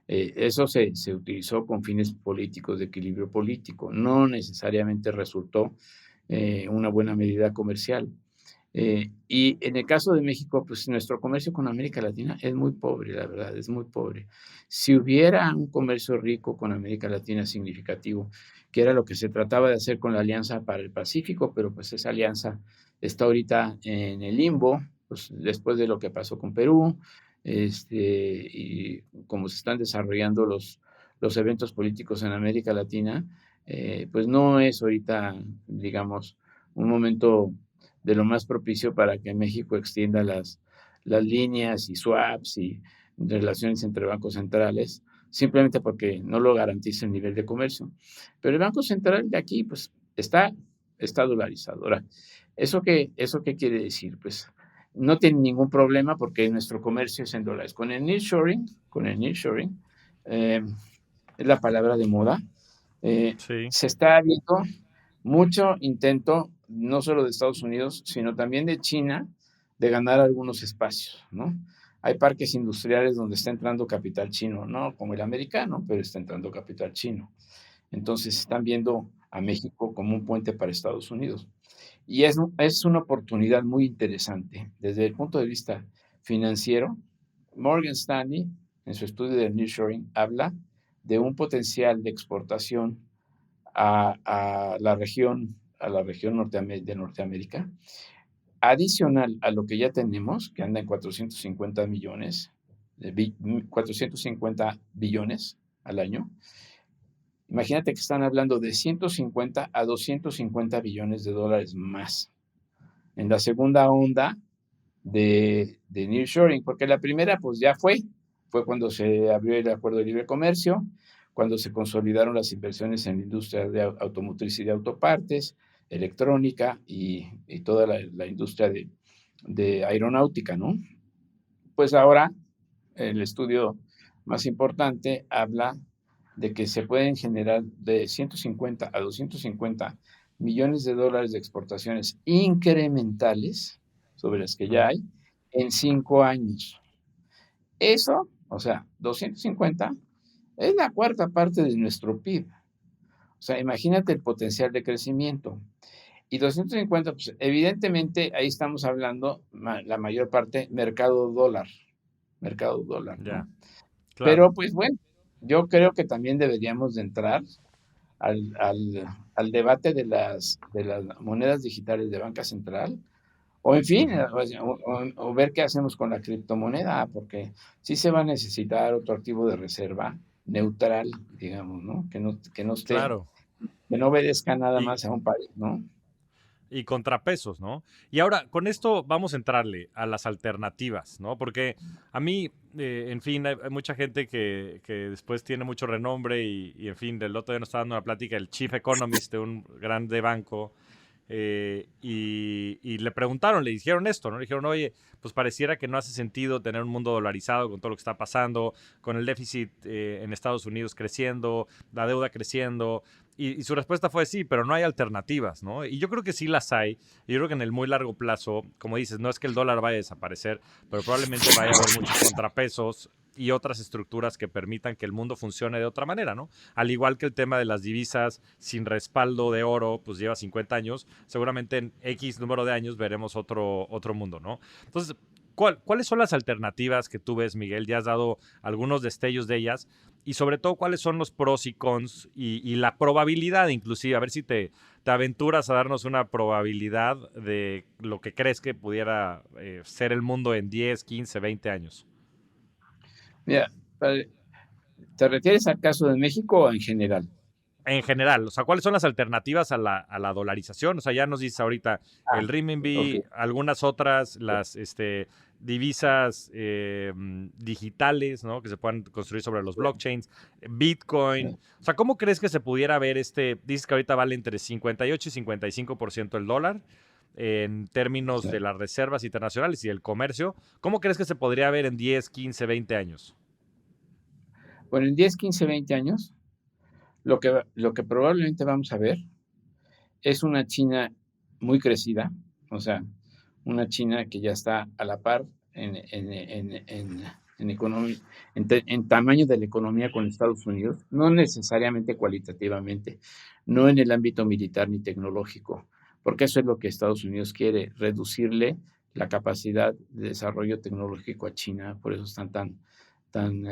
Eso se utilizó con fines políticos, de equilibrio político. No necesariamente resultó una buena medida comercial. Y en el caso de México, pues nuestro comercio con América Latina es muy pobre, la verdad, es muy pobre. Si hubiera un comercio rico con América Latina significativo, que era lo que se trataba de hacer con la Alianza para el Pacífico, pero pues esa alianza está ahorita en el limbo, pues después de lo que pasó con Perú, y como se están desarrollando los eventos políticos en América Latina, pues no es ahorita, digamos, un momento de lo más propicio para que México extienda las líneas y swaps y relaciones entre bancos centrales, simplemente porque no lo garantiza el nivel de comercio. Pero el Banco Central de aquí, pues, está dolarizado. Ahora, ¿eso qué quiere decir? Pues no tiene ningún problema porque nuestro comercio es en dólares. Con el nearshoring, eh, es la palabra de moda, Sí, se está viendo mucho intento, no solo de Estados Unidos, sino también de China, de ganar algunos espacios, ¿no? Hay parques industriales donde está entrando capital chino, no como el americano, pero está entrando capital chino. Entonces están viendo a México como un puente para Estados Unidos. Y es una oportunidad muy interesante. Desde el punto de vista financiero, Morgan Stanley, en su estudio de nearshoring, habla de un potencial de exportación a la región de Norteamérica, adicional a lo que ya tenemos, que anda en 450 millones, 450 billones al año. Imagínate que están hablando de 150 a 250 billones de dólares más en la segunda onda de nearshoring, porque la primera pues ya fue cuando se abrió el acuerdo de libre comercio, cuando se consolidaron las inversiones en la industria de automotriz y de autopartes, electrónica y toda la industria de aeronáutica, ¿no? Pues ahora el estudio más importante habla de que se pueden generar de 150 a 250 millones de dólares de exportaciones incrementales sobre las que ya ujú, hay en 5 años. Eso, o sea, 250 es la cuarta parte de nuestro PIB. O sea, imagínate el potencial de crecimiento. Y 250, pues evidentemente ahí estamos hablando la mayor parte mercado dólar, ¿no? ya, claro. Pero pues bueno, yo creo que también deberíamos de entrar al debate de las monedas digitales de banca central, o en fin, Ujú. o ver qué hacemos con la criptomoneda, porque sí se va a necesitar otro activo de reserva neutral, digamos, ¿no? Que no Claro. obedezca nada Y, más a un país, ¿no? y contrapesos, ¿no? Y ahora, con esto vamos a entrarle a las alternativas, ¿no? Porque a mí, en fin, hay mucha gente que después tiene mucho renombre y, en fin, del otro día nos estaba dando una plática el chief economist de un grande banco y le preguntaron, le dijeron esto, ¿no? Le dijeron, oye, pues pareciera que no hace sentido tener un mundo dolarizado con todo lo que está pasando, con el déficit en Estados Unidos creciendo, la deuda creciendo. Y su respuesta fue sí, pero no hay alternativas, ¿no? Y yo creo que sí las hay. Y yo creo que en el muy largo plazo, como dices, no es que el dólar vaya a desaparecer, pero probablemente vaya a haber muchos contrapesos y otras estructuras que permitan que el mundo funcione de otra manera, ¿no? Al igual que el tema de las divisas sin respaldo de oro, pues lleva 50 años, seguramente en X número de años veremos otro mundo, ¿no? Entonces, ¿cuáles son las alternativas que tú ves, Miguel? Ya has dado algunos destellos de ellas y sobre todo cuáles son los pros y cons y la probabilidad inclusive, a ver si te aventuras a darnos una probabilidad de lo que crees que pudiera ser el mundo en 10, 15, 20 años. Mira, ¿te refieres al caso de México o en general? En general, o sea, ¿cuáles son las alternativas a la dolarización? O sea, ya nos dices ahorita Ah, el ok. renminbi, algunas otras, las divisas digitales, ¿no? Que se puedan construir sobre los blockchains, Bitcoin. O sea, ¿cómo crees que se pudiera ver dices que ahorita vale entre 58 y 55% el dólar en términos Sí. de las reservas internacionales y el comercio? ¿Cómo crees que se podría ver en 10, 15, 20 años? Bueno, en 10, 15, 20 años, lo que probablemente vamos a ver es una China muy crecida, o sea, una China que ya está a la par en tamaño de la economía con Estados Unidos, no necesariamente cualitativamente, no en el ámbito militar ni tecnológico, porque eso es lo que Estados Unidos quiere, reducirle la capacidad de desarrollo tecnológico a China, por eso están tan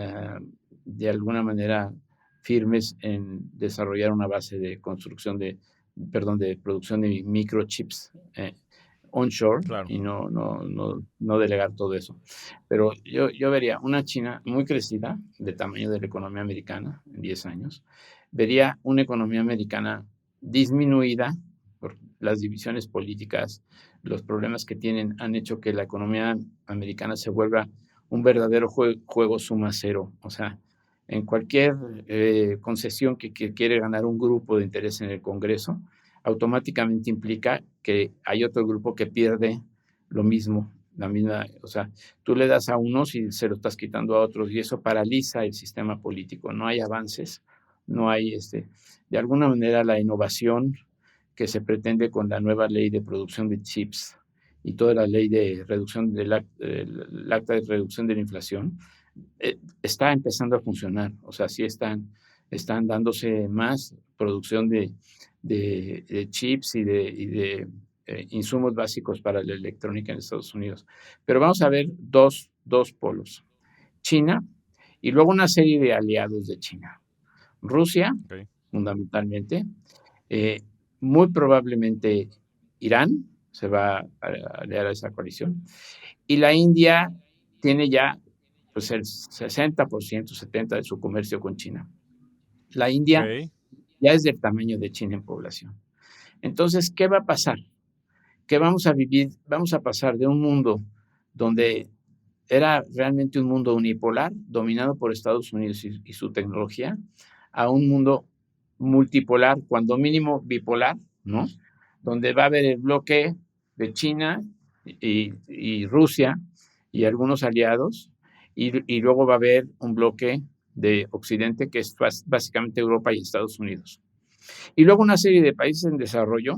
de alguna manera firmes en desarrollar una base de construcción de producción de microchips onshore Claro. y no delegar todo eso. Pero yo vería una China muy crecida, de tamaño de la economía americana en 10 años, vería una economía americana disminuida por las divisiones políticas, los problemas que tienen han hecho que la economía americana se vuelva un verdadero juego suma cero. O sea, en cualquier concesión que quiere ganar un grupo de interés en el Congreso, automáticamente implica que hay otro grupo que pierde lo mismo, la misma, o sea, tú le das a unos y se lo estás quitando a otros y eso paraliza el sistema político, no hay avances, no hay, de alguna manera la innovación que se pretende con la nueva ley de producción de chips y toda la ley de reducción del acta de reducción de la inflación, está empezando a funcionar, o sea, sí están dándose más producción de chips y de insumos básicos para la electrónica en Estados Unidos. Pero vamos a ver dos polos. China y luego una serie de aliados de China. Rusia, Okay. fundamentalmente, eh, muy probablemente Irán se va a aliar a esa coalición, y la India tiene ya pues el 60%, 70% de su comercio con China. La India Okay. ya es del tamaño de China en población. Entonces, ¿qué va a pasar? Que vamos a vivir, vamos a pasar de un mundo donde era realmente un mundo unipolar, dominado por Estados Unidos y su tecnología, a un mundo multipolar, cuando mínimo bipolar, ¿no? Donde va a haber el bloque de China y Rusia y algunos aliados, y luego va a haber un bloque de Occidente, que es básicamente Europa y Estados Unidos. Y luego una serie de países en desarrollo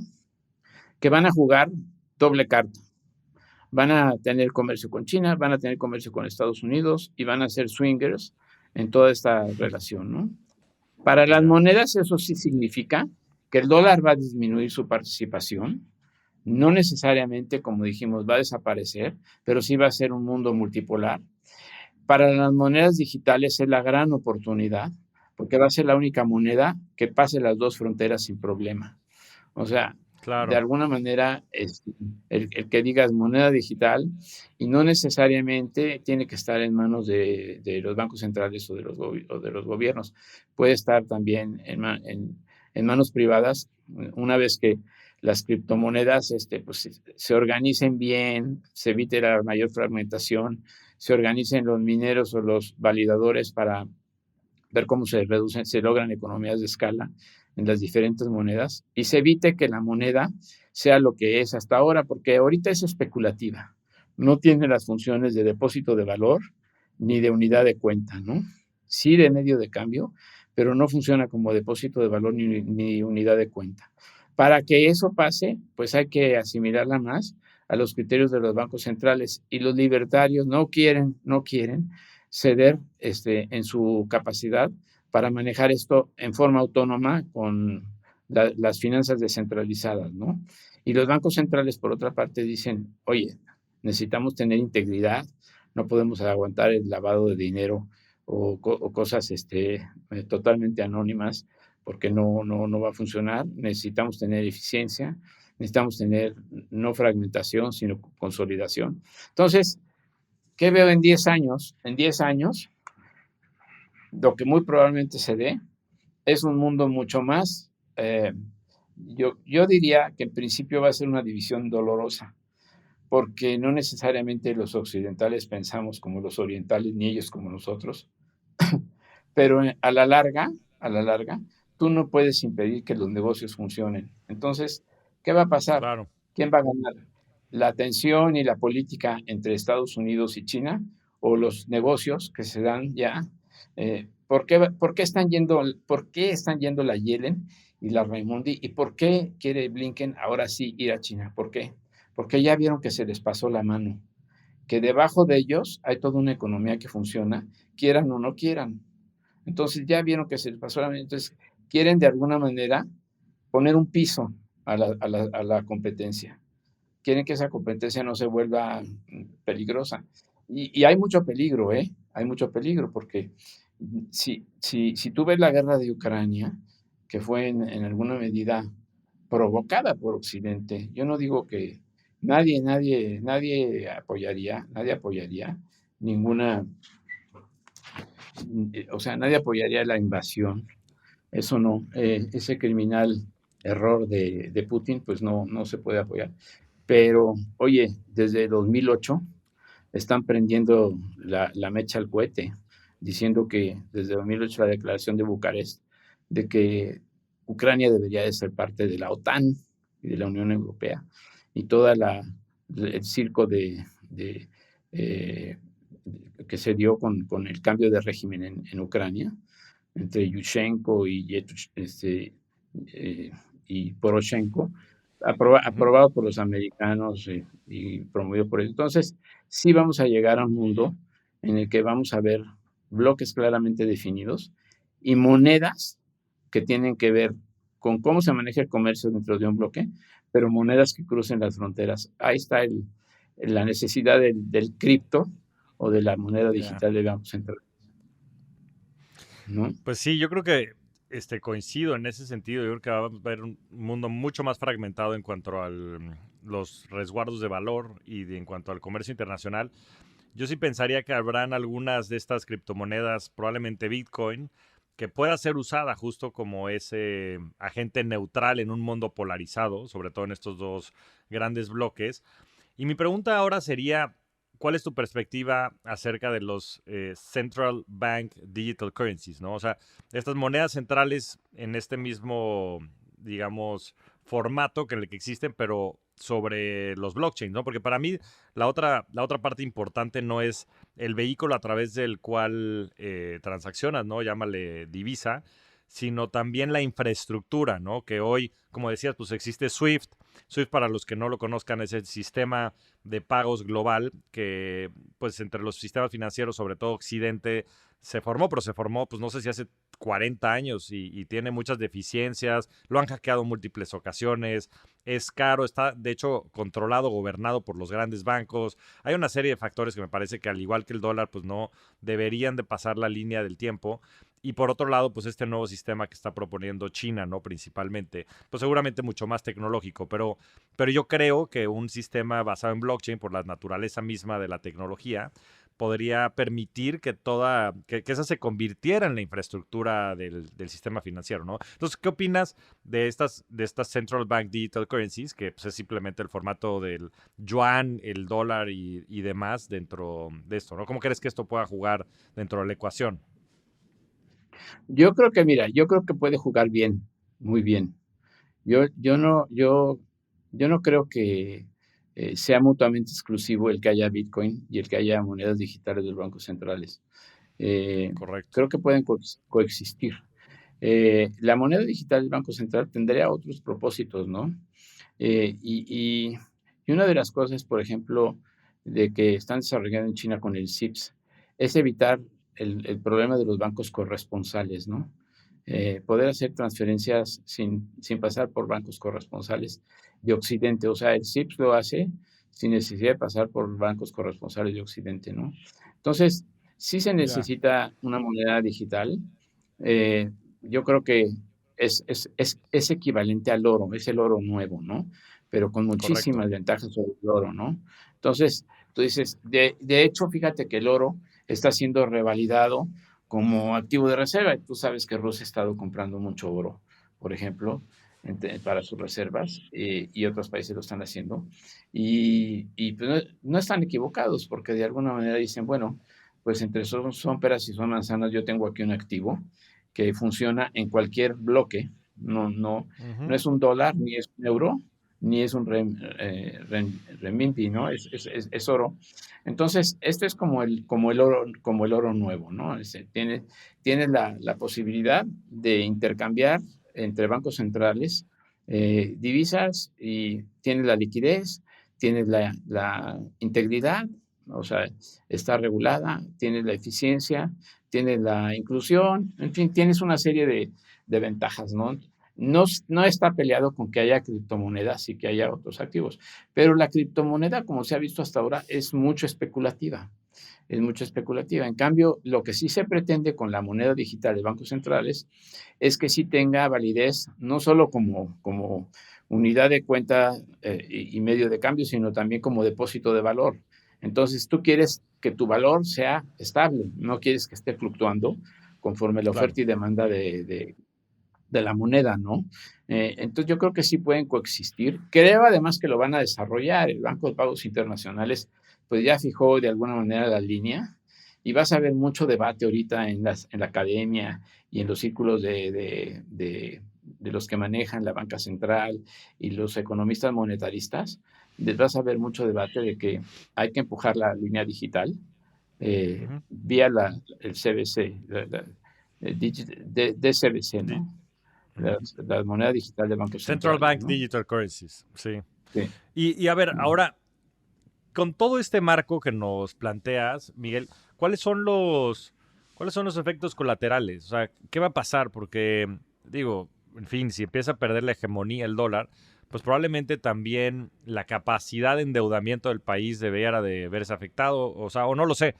que van a jugar doble carta. Van a tener comercio con China, van a tener comercio con Estados Unidos y van a ser swingers en toda esta relación, ¿no? Para las Ya. monedas eso sí significa que el dólar va a disminuir su participación, no necesariamente, como dijimos, va a desaparecer, pero sí va a ser un mundo multipolar. Para las monedas digitales es la gran oportunidad, porque va a ser la única moneda que pase las dos fronteras sin problema. O sea, de Claro. alguna manera, el que digas moneda digital y no necesariamente tiene que estar en manos de los bancos centrales o de los gobiernos. Puede estar también en manos privadas, una vez que las criptomonedas pues, se organicen bien, se evite la mayor fragmentación, se organicen los mineros o los validadores para ver cómo se reducen, se logran economías de escala en las diferentes monedas y se evite que la moneda sea lo que es hasta ahora, porque ahorita es especulativa, no tiene las funciones de depósito de valor ni de unidad de cuenta, ¿no? Sí de medio de cambio, pero no funciona como depósito de valor ni unidad de cuenta. Para que eso pase, pues hay que asimilarla más a los criterios de los bancos centrales y los libertarios no quieren ceder en su capacidad para manejar esto en forma autónoma con las finanzas descentralizadas, ¿no? Y los bancos centrales, por otra parte, dicen, oye, necesitamos tener integridad, no podemos aguantar el lavado de dinero o cosas totalmente anónimas porque no va a funcionar, necesitamos tener eficiencia, necesitamos tener no fragmentación, sino consolidación. Entonces, ¿qué veo en 10 años? En 10 años, lo que muy probablemente se dé es un mundo mucho más, yo diría que en principio va a ser una división dolorosa, porque no necesariamente los occidentales pensamos como los orientales, ni ellos como nosotros, pero a la larga, tú no puedes impedir que los negocios funcionen. Entonces, ¿qué va a pasar? Claro. ¿Quién va a ganar? ¿La tensión y la política entre Estados Unidos y China o los negocios que se dan ya? ¿Por qué están yendo la Yellen y la Raimondi? ¿Y por qué quiere Blinken ahora sí ir a China? ¿Por qué? Porque ya vieron que se les pasó la mano, que debajo de ellos hay toda una economía que funciona, quieran o no quieran. Entonces ya vieron que se les pasó la mano, entonces quieren de alguna manera poner un piso a la competencia. Quieren que esa competencia no se vuelva peligrosa. Y hay mucho peligro, ¿eh? Hay mucho peligro, porque si tú ves la guerra de Ucrania, que fue en alguna medida provocada por Occidente, yo no digo que nadie apoyaría ninguna, o sea, nadie apoyaría la invasión, eso no, ese criminal error de Putin, pues no se puede apoyar. Pero, oye, desde 2008 están prendiendo la mecha al cohete, diciendo que desde 2008 la declaración de Bucarest de que Ucrania debería de ser parte de la OTAN y de la Unión Europea y toda el circo eh, que se dio con el cambio de régimen en Ucrania entre Yushchenko y Poroshenko, aprobado por los americanos y promovido por ellos. Entonces, sí vamos a llegar a un mundo en el que vamos a ver bloques claramente definidos y monedas que tienen que ver con cómo se maneja el comercio dentro de un bloque, pero monedas que crucen las fronteras. Ahí está la necesidad del cripto o de la moneda Ya. digital del Banco Central, ¿no? Pues sí, yo creo que coincido en ese sentido. Yo creo que va a haber un mundo mucho más fragmentado en cuanto a los resguardos de valor en cuanto al comercio internacional. Yo sí pensaría que habrán algunas de estas criptomonedas, probablemente Bitcoin, que pueda ser usada justo como ese agente neutral en un mundo polarizado, sobre todo en estos dos grandes bloques. Y mi pregunta ahora sería, ¿cuál es tu perspectiva acerca de los Central Bank Digital Currencies, ¿no? O sea, estas monedas centrales en este mismo, digamos, formato que en el que existen, pero sobre los blockchains, ¿no? Porque para mí la otra parte importante no es el vehículo a través del cual transaccionas, ¿no? Llámale divisa, sino también la infraestructura, ¿no? Que hoy, como decías, pues existe Swift. Swift, para los que no lo conozcan, es el sistema de pagos global que, pues, entre los sistemas financieros, sobre todo Occidente, se formó, pero se formó, pues, no sé si hace 40 años y tiene muchas deficiencias, lo han hackeado en múltiples ocasiones, es caro, está de hecho controlado, gobernado por los grandes bancos. Hay una serie de factores que me parece que al igual que el dólar, pues no deberían de pasar la línea del tiempo. Y por otro lado, pues este nuevo sistema que está proponiendo China, ¿no? Principalmente, pues seguramente mucho más tecnológico, pero yo creo que un sistema basado en blockchain, por la naturaleza misma de la tecnología, podría permitir que esa se convirtiera en la infraestructura del sistema financiero, ¿no? Entonces, ¿qué opinas de estas Central Bank Digital Currencies, que pues, es simplemente el formato del yuan, el dólar y demás dentro de esto, ¿no? ¿Cómo crees que esto pueda jugar dentro de la ecuación? Yo creo que, mira, yo creo que puede jugar bien, muy bien. Yo, yo no, yo, yo no creo que sea mutuamente exclusivo el que haya Bitcoin y el que haya monedas digitales de los bancos centrales. Eh, Correcto. Creo que pueden coexistir. La moneda digital del Banco Central tendría otros propósitos, ¿no? Eh, y, y- y una de las cosas, por ejemplo, de que están desarrollando en China con el CIPS, es evitar el problema de los bancos corresponsales, ¿no? Poder hacer transferencias sin pasar por bancos corresponsales de Occidente. O sea, el CIPS lo hace sin necesidad de pasar por bancos corresponsales de Occidente, ¿no? Entonces, sí se Ya, necesita una moneda digital. Eh, yo creo que es equivalente al oro, es el oro nuevo, ¿no? Pero con correcto. muchísimas ventajas sobre el oro, ¿no? Entonces, tú dices, de hecho, fíjate que el oro está siendo revalidado como activo de reserva. Tú sabes que Rusia ha estado comprando mucho oro, por ejemplo, para sus reservas, y otros países lo están haciendo. Y pues no están equivocados, porque de alguna manera dicen, bueno, pues entre son peras y son manzanas, yo tengo aquí un activo que funciona en cualquier bloque. No Ujú. es un dólar, ni es un euro, ni es un renminbi, ¿no? Es oro. Entonces, esto es como el oro nuevo, ¿no? Tienes la posibilidad de intercambiar entre bancos centrales divisas, y tienes la liquidez, tienes la integridad, o sea, está regulada, tienes la eficiencia, tienes la inclusión, en fin, tienes una serie de ventajas, ¿no? No está peleado con que haya criptomonedas y que haya otros activos, pero la criptomoneda, como se ha visto hasta ahora, es mucho especulativa. En cambio, lo que sí se pretende con la moneda digital de bancos centrales es que sí tenga validez, no solo como unidad de cuenta y medio de cambio, sino también como depósito de valor. Entonces, tú quieres que tu valor sea estable, no quieres que esté fluctuando conforme la Claro. oferta y demanda de la moneda, ¿no? Entonces yo creo que sí pueden coexistir. Creo además que lo van a desarrollar. El Banco de Pagos Internacionales pues ya fijó de alguna manera la línea, y vas a ver mucho debate ahorita en la academia y en los círculos de los que manejan la banca central y los economistas monetaristas. Vas a ver mucho debate de que hay que empujar la línea digital Ujú. vía el CBC, de CBC, Di- ¿no? ujú. La moneda digital de bancos Central centrales, Bank ¿no? Digital Currencies, sí. Sí. Y a ver, ahora, con todo este marco que nos planteas, Miguel, ¿cuáles son cuáles son los efectos colaterales? O sea, ¿qué va a pasar? Porque, digo, en fin, si empieza a perder la hegemonía el dólar, pues probablemente también la capacidad de endeudamiento del país debiera de verse afectado, o sea, o no lo sé,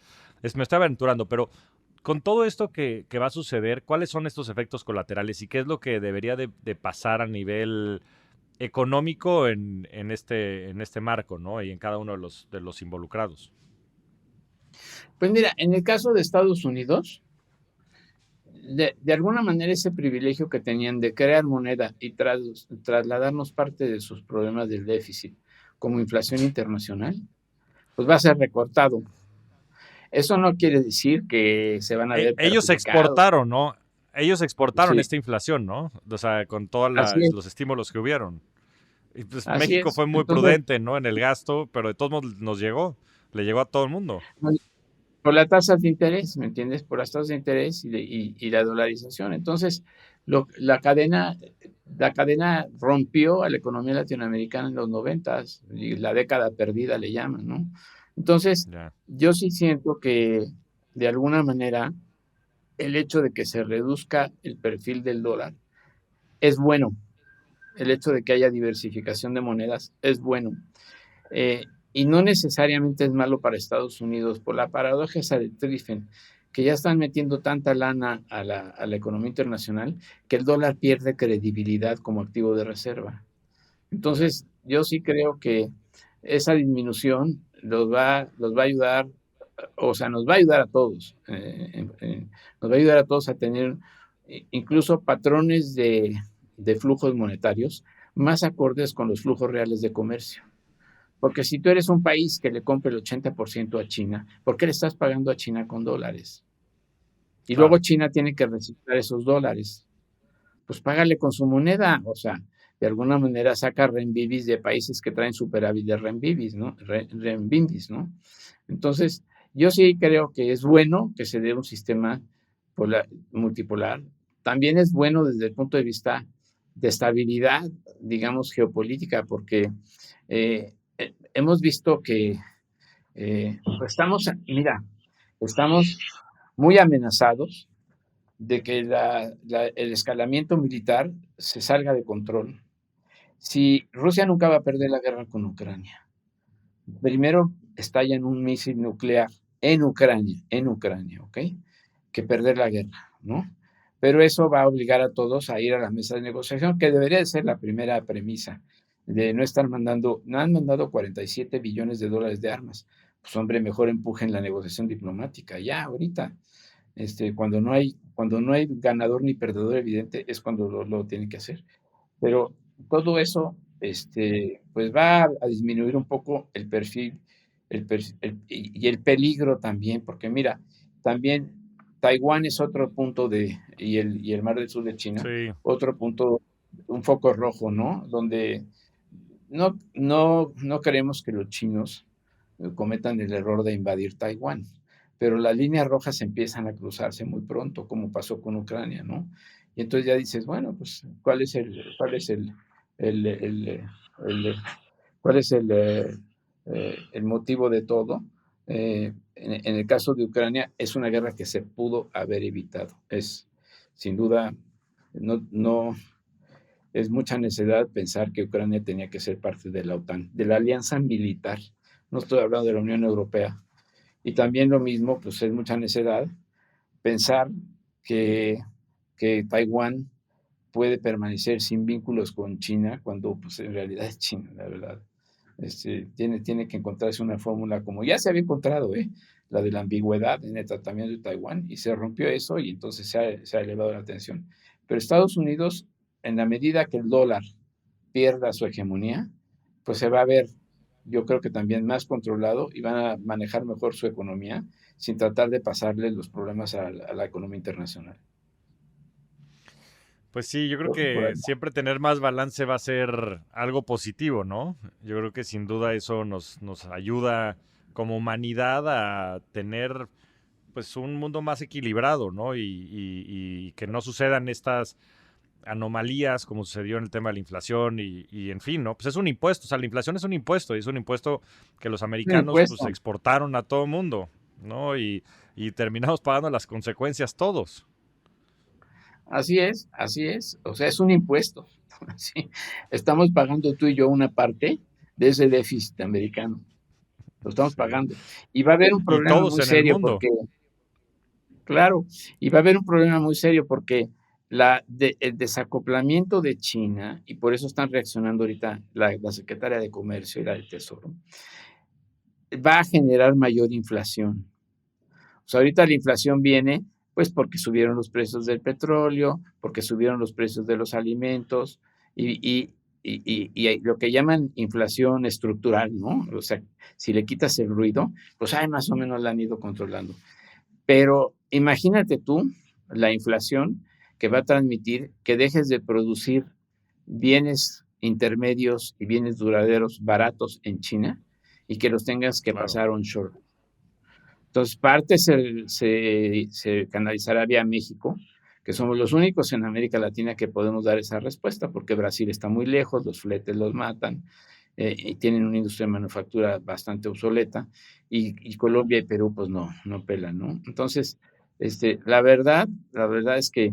me estoy aventurando, pero con todo esto que va a suceder, ¿cuáles son estos efectos colaterales y qué es lo que debería de pasar a nivel económico en este marco, ¿no? Y en cada uno de los involucrados. Pues mira, en el caso de Estados Unidos, de alguna manera ese privilegio que tenían de crear moneda y trasladarnos parte de sus problemas del déficit como inflación internacional, pues va a ser recortado. Eso no quiere decir que se van a ver Ellos perjudicados. exportaron, ¿no? Ellos exportaron Sí, esta inflación, ¿no? O sea, con todos así es, los estímulos que hubieron. Y pues así México es. fue muy Entonces, prudente, ¿no? En el gasto, pero de todos modos nos llegó, le llegó a todo el mundo. por las tasas de interés, ¿me entiendes? Por las tasas de interés y la dolarización. Entonces, lo, la, cadena, la cadena rompió a la economía latinoamericana en los noventas, y la década perdida le llaman, ¿no? Entonces, Ya. yo sí siento que de alguna manera el hecho de que se reduzca el perfil del dólar es bueno. El hecho de que haya diversificación de monedas es bueno. Y no necesariamente es malo para Estados Unidos, por la paradoja esa de Triffen, que ya están metiendo tanta lana a la economía internacional que el dólar pierde credibilidad como activo de reserva. Ya. Entonces, yo sí creo que esa disminución los va a ayudar, o sea, nos va a ayudar a todos, nos va a ayudar a todos a tener incluso patrones de flujos monetarios más acordes con los flujos reales de comercio. Porque si tú eres un país que le compra el 80% a China, ¿por qué le estás pagando a China con dólares? Y luego Claro. China tiene que reciclar esos dólares. Pues págale con su moneda, o sea, de alguna manera saca renminbis de países que traen superávit de renminbis, ¿no? Renminbis, ¿no? Entonces, yo sí creo que es bueno que se dé un sistema multipolar. También es bueno desde el punto de vista de estabilidad, digamos, geopolítica, porque hemos visto que mira, estamos muy amenazados de que el escalamiento militar se salga de control. Si Rusia nunca va a perder la guerra con Ucrania, primero estalla en un misil nuclear en Ucrania, ¿ok? Que perder la guerra, ¿no? Pero eso va a obligar a todos a ir a la mesa de negociación, que debería de ser la primera premisa, de no estar mandando, no han mandado 47 billones de dólares de armas. Pues hombre, mejor empujen la negociación diplomática, ya, ahorita. Cuando no hay ganador ni perdedor evidente, es cuando lo tienen que hacer. Pero todo eso, pues va a disminuir un poco el perfil, y el peligro también, porque mira, también Taiwán es otro punto y el Mar del Sur de China, Sí. otro punto, un foco rojo, ¿no? Donde no queremos que los chinos cometan el error de invadir Taiwán, pero las líneas rojas empiezan a cruzarse muy pronto, como pasó con Ucrania, ¿no? Y entonces ya dices, bueno, pues, el, el, el, cuál es el motivo de todo? En el caso de Ucrania, es una guerra que se pudo haber evitado. Es, sin duda, no es mucha necedad pensar que Ucrania tenía que ser parte de la OTAN, de la alianza militar. No estoy hablando de la Unión Europea. Y también lo mismo, pues es mucha necedad pensar que, que Taiwán puede permanecer sin vínculos con China cuando pues en realidad es China, la verdad. Tiene que encontrarse una fórmula como ya se había encontrado, la de la ambigüedad en el tratamiento de Taiwán, y se rompió eso y entonces se ha elevado la tensión. Pero Estados Unidos, en la medida que el dólar pierda su hegemonía, pues se va a ver, yo creo que también más controlado y van a manejar mejor su economía sin tratar de pasarle los problemas a la economía internacional. Pues sí, yo creo Por que ahí. siempre tener más balance va a ser algo positivo, ¿no? Yo creo que sin duda eso nos ayuda como humanidad a tener pues un mundo más equilibrado, ¿no? Y que no sucedan estas anomalías como sucedió en el tema de la inflación y en fin, ¿no? Pues es un impuesto, o sea, la inflación es un impuesto y es un impuesto que los Un americanos pues impuesto. exportaron a todo el mundo, ¿no? Y terminamos pagando las consecuencias todos. Así es, así es. O sea, es un impuesto. Sí. Estamos pagando tú y yo una parte de ese déficit americano. Lo estamos Sí. pagando. Y va a haber un Y problema todos muy en el serio mundo. porque, claro, y va a haber un problema muy serio porque el desacoplamiento de China, y por eso están reaccionando ahorita la secretaria de Comercio y la del Tesoro, va a generar mayor inflación. O sea, ahorita la inflación viene pues porque subieron los precios del petróleo, porque subieron los precios de los alimentos y, y, y lo que llaman inflación estructural, ¿no? O sea, si le quitas el ruido, pues ahí más o menos la han ido controlando. Pero imagínate tú la inflación que va a transmitir que dejes de producir bienes intermedios y bienes duraderos baratos en China y que los tengas que Claro. pasar onshore. Entonces, parte se canalizará vía México, que somos los únicos en América Latina que podemos dar esa respuesta, porque Brasil está muy lejos, los fletes los matan, y tienen una industria de manufactura bastante obsoleta, y Colombia y Perú, pues no pelan, ¿no? Entonces, la verdad es que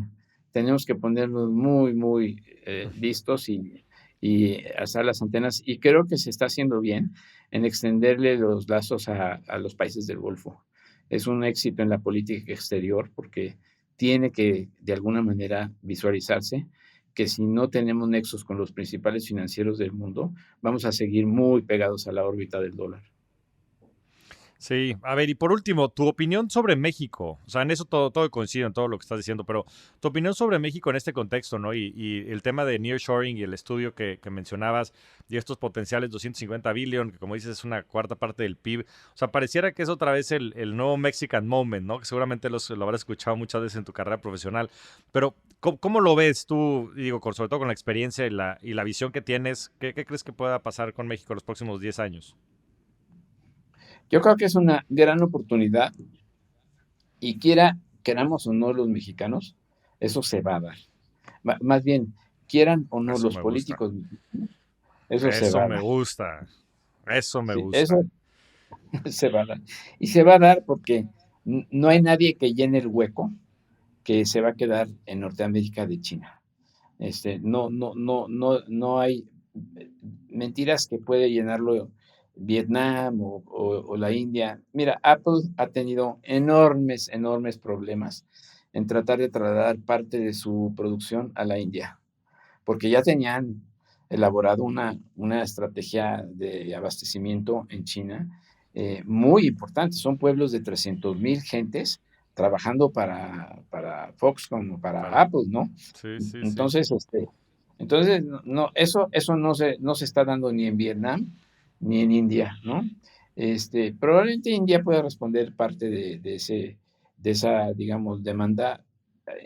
tenemos que ponernos muy, muy listos y alzar las antenas, y creo que se está haciendo bien en extenderle los lazos a los países del Golfo. Es un éxito en la política exterior porque tiene que, de alguna manera, visualizarse que si no tenemos nexos con los principales financieros del mundo, vamos a seguir muy pegados a la órbita del dólar. Sí, a ver, y por último, tu opinión sobre México. O sea, en eso todo coincido en todo lo que estás diciendo, pero tu opinión sobre México en este contexto, ¿no? Y el tema de nearshoring y el estudio que mencionabas y estos potenciales 250 billion, que como dices es una cuarta parte del PIB. O sea, pareciera que es otra vez el nuevo Mexican Moment, ¿no? Que seguramente lo habrás escuchado muchas veces en tu carrera profesional. Pero, ¿cómo lo ves tú? Digo, sobre todo con la experiencia y la visión que tienes, ¿qué crees que pueda pasar con México en los próximos 10 años? Yo creo que es una gran oportunidad y queramos o no los mexicanos, eso se va a dar. Más bien, quieran o no Eso los me gusta. políticos mexicanos, eso se Eso va a me dar. gusta. Eso me Sí, eso gusta. se va a dar. Y se va a dar porque no hay nadie que llene el hueco que se va a quedar en Norteamérica de China. No hay mentiras que puede llenarlo Vietnam o la India. Mira, Apple ha tenido enormes problemas en tratar de trasladar parte de su producción a la India, porque ya tenían elaborado una estrategia de abastecimiento en China muy importante. Son pueblos de 300,000 gentes trabajando para Foxconn o para Para. Apple, ¿no? Sí, sí, sí. Entonces, no, eso no se está dando ni en Vietnam ni en India, ¿no? Probablemente India pueda responder parte de esa, digamos, demanda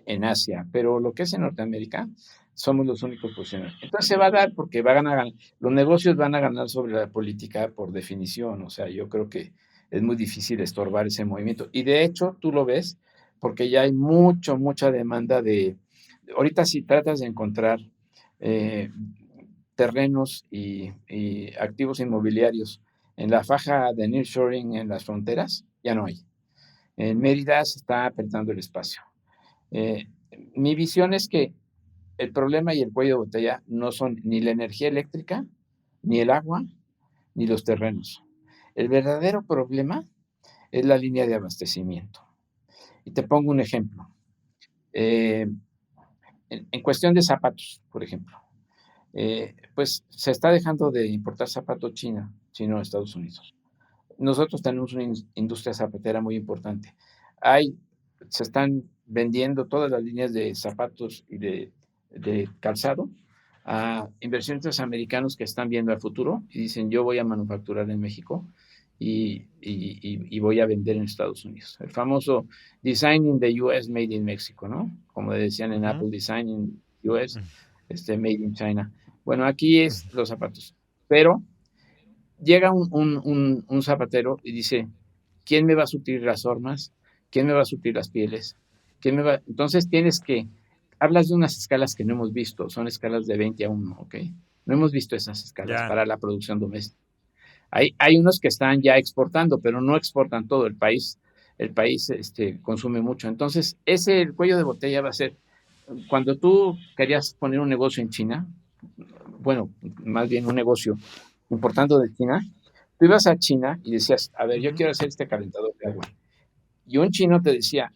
en Asia, pero lo que es en Norteamérica, somos los únicos posicionados. Entonces se va a dar porque los negocios van a ganar sobre la política por definición, o sea, yo creo que es muy difícil estorbar ese movimiento. Y de hecho, tú lo ves, porque ya hay mucha demanda ahorita si tratas de encontrar eh, terrenos y activos inmobiliarios en la faja de nearshoring en las fronteras, ya no hay. En Mérida se está apretando el espacio. Eh, Mi visión es que el problema y el cuello de botella no son ni la energía eléctrica, ni el agua, ni los terrenos. El verdadero problema es la línea de abastecimiento. Y te pongo un ejemplo. Eh, en cuestión de zapatos, por ejemplo, pues se está dejando de importar zapatos chino a Estados Unidos. Nosotros tenemos una industria zapatera muy importante. Hay, Se están vendiendo todas las líneas de zapatos y de calzado a inversionistas americanos que están viendo al futuro y dicen, yo voy a manufacturar en México y voy a vender en Estados Unidos. El famoso Design in the US, Made in Mexico, ¿no? Como decían en Ujú. Apple, Design in US, Made in China. Bueno, aquí es los zapatos. Pero llega un zapatero y dice, ¿quién me va a surtir las hormas? ¿Quién me va a surtir las pieles? Entonces hablas de unas escalas que no hemos visto, son escalas de 20 a 1, ¿ok? No hemos visto esas escalas Ya, para la producción doméstica. Hay unos que están ya exportando, pero no exportan todo. El país consume mucho. Entonces, el cuello de botella va a ser, cuando tú querías poner un negocio en China, bueno, más bien un negocio importando de China, tú ibas a China y decías, a ver, yo ujú, quiero hacer este calentador de agua. Y un chino te decía,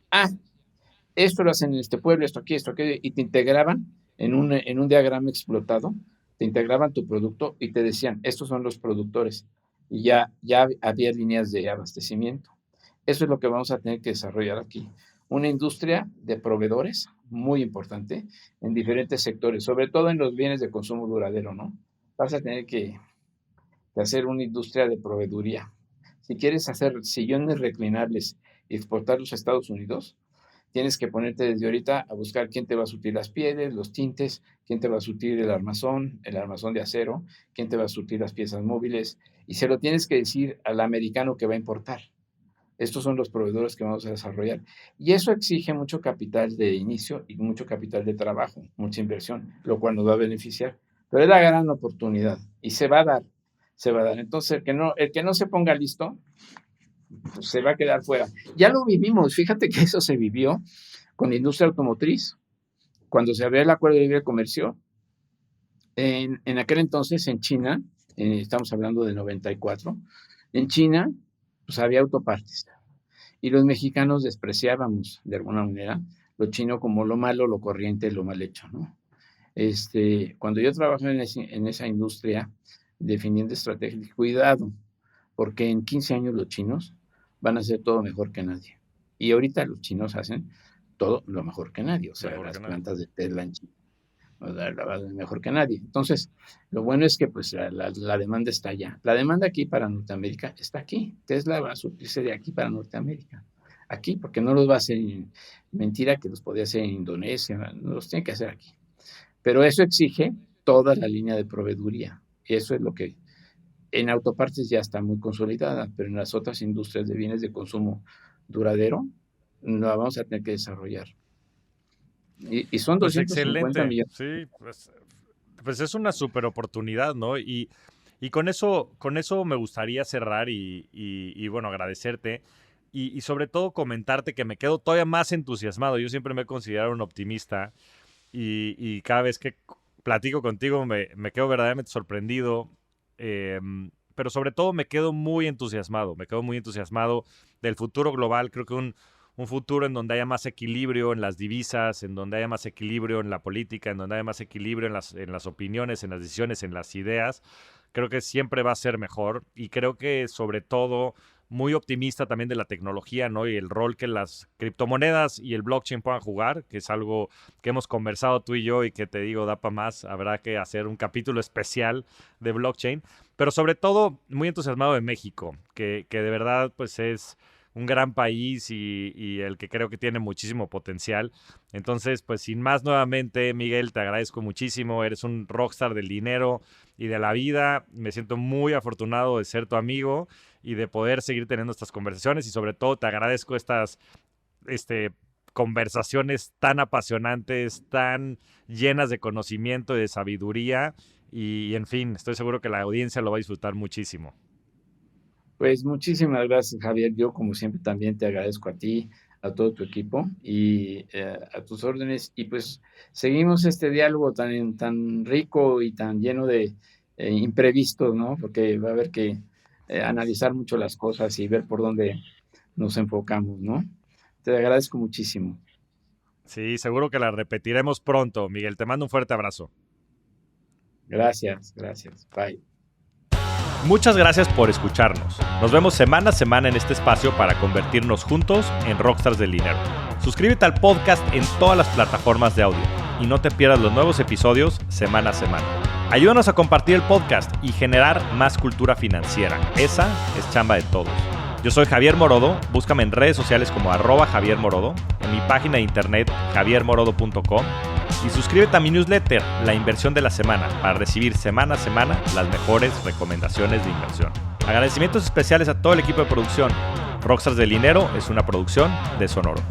esto lo hacen en este pueblo, esto aquí, y te integraban en un diagrama explotado, te integraban tu producto y te decían, estos son los productores. Y ya había líneas de abastecimiento. Eso es lo que vamos a tener que desarrollar aquí. Una industria de proveedores muy importante en diferentes sectores, sobre todo en los bienes de consumo duradero, ¿no? Vas a tener que hacer una industria de proveeduría. Si quieres hacer sillones reclinables y exportarlos a Estados Unidos, tienes que ponerte desde ahorita a buscar quién te va a surtir las pieles, los tintes, quién te va a surtir el armazón de acero, quién te va a surtir las piezas móviles, y se lo tienes que decir al americano que va a importar. Estos son los proveedores que vamos a desarrollar. Y eso exige mucho capital de inicio y mucho capital de trabajo, mucha inversión, lo cual nos va a beneficiar. Pero es la gran oportunidad y se va a dar, se va a dar. Entonces, el que no se ponga listo, pues se va a quedar fuera. Ya lo vivimos, fíjate que eso se vivió con la industria automotriz, cuando se abrió el acuerdo de libre comercio. En aquel entonces, en China, estamos hablando de 94, en China, pues había autopartes. Y los mexicanos despreciábamos, de alguna manera, lo chino como lo malo, lo corriente, lo mal hecho, ¿no? Cuando yo trabajé en esa industria, definiendo estrategias, cuidado, porque en 15 años los chinos van a hacer todo mejor que nadie. Y ahorita los chinos hacen todo lo mejor que nadie, o sea, Mejor las que nadie. plantas de Tesla en China, o sea, mejor que nadie. Entonces, lo bueno es que pues la demanda está allá. La demanda aquí para Norteamérica está aquí. Tesla va a suplirse de aquí para Norteamérica. Aquí, porque no los va a hacer mentira que los podía hacer en Indonesia, no los tiene que hacer aquí. Pero eso exige toda la línea de proveeduría. Y eso es lo que en autopartes ya está muy consolidada, pero en las otras industrias de bienes de consumo duradero la vamos a tener que desarrollar. Y son Pues 250 excelente, millones. sí, pues es una super oportunidad, ¿no? Y con eso me gustaría cerrar y bueno, agradecerte y sobre todo comentarte que me quedo todavía más entusiasmado. Yo siempre me he considerado un optimista y cada vez que platico contigo me quedo verdaderamente sorprendido, pero sobre todo me quedo muy entusiasmado del futuro global. Creo que un futuro en donde haya más equilibrio en las divisas, en donde haya más equilibrio en la política, en donde haya más equilibrio en las opiniones, en las decisiones, en las ideas, creo que siempre va a ser mejor. Y creo que sobre todo muy optimista también de la tecnología, ¿no? Y el rol que las criptomonedas y el blockchain puedan jugar, que es algo que hemos conversado tú y yo y que te digo, da para más. Habrá que hacer un capítulo especial de blockchain. Pero sobre todo muy entusiasmado de México, que de verdad pues es un gran país y el que creo que tiene muchísimo potencial. Entonces, pues sin más, nuevamente, Miguel, te agradezco muchísimo. Eres un rockstar del dinero y de la vida. Me siento muy afortunado de ser tu amigo y de poder seguir teniendo estas conversaciones y sobre todo te agradezco estas conversaciones tan apasionantes, tan llenas de conocimiento y de sabiduría y en fin, estoy seguro que la audiencia lo va a disfrutar muchísimo. Pues muchísimas gracias, Javier. Yo, como siempre, también te agradezco a ti, a todo tu equipo y a tus órdenes. Y pues seguimos este diálogo tan rico y tan lleno de imprevistos, ¿no? Porque va a haber que analizar mucho las cosas y ver por dónde nos enfocamos, ¿no? Te agradezco muchísimo. Sí, seguro que la repetiremos pronto. Miguel, te mando un fuerte abrazo. Gracias. Bye. Muchas gracias por escucharnos. Nos vemos semana a semana en este espacio para convertirnos juntos en rockstars del dinero. Suscríbete al podcast en todas las plataformas de audio y no te pierdas los nuevos episodios semana a semana. Ayúdanos a compartir el podcast y generar más cultura financiera. Esa es chamba de todos. Yo soy Javier Morodo, búscame en redes sociales como @JavierMorodo, en mi página de internet javiermorodo.com y suscríbete a mi newsletter, La Inversión de la Semana, para recibir semana a semana las mejores recomendaciones de inversión. Agradecimientos especiales a todo el equipo de producción. Rockstars del Dinero es una producción de Sonoro.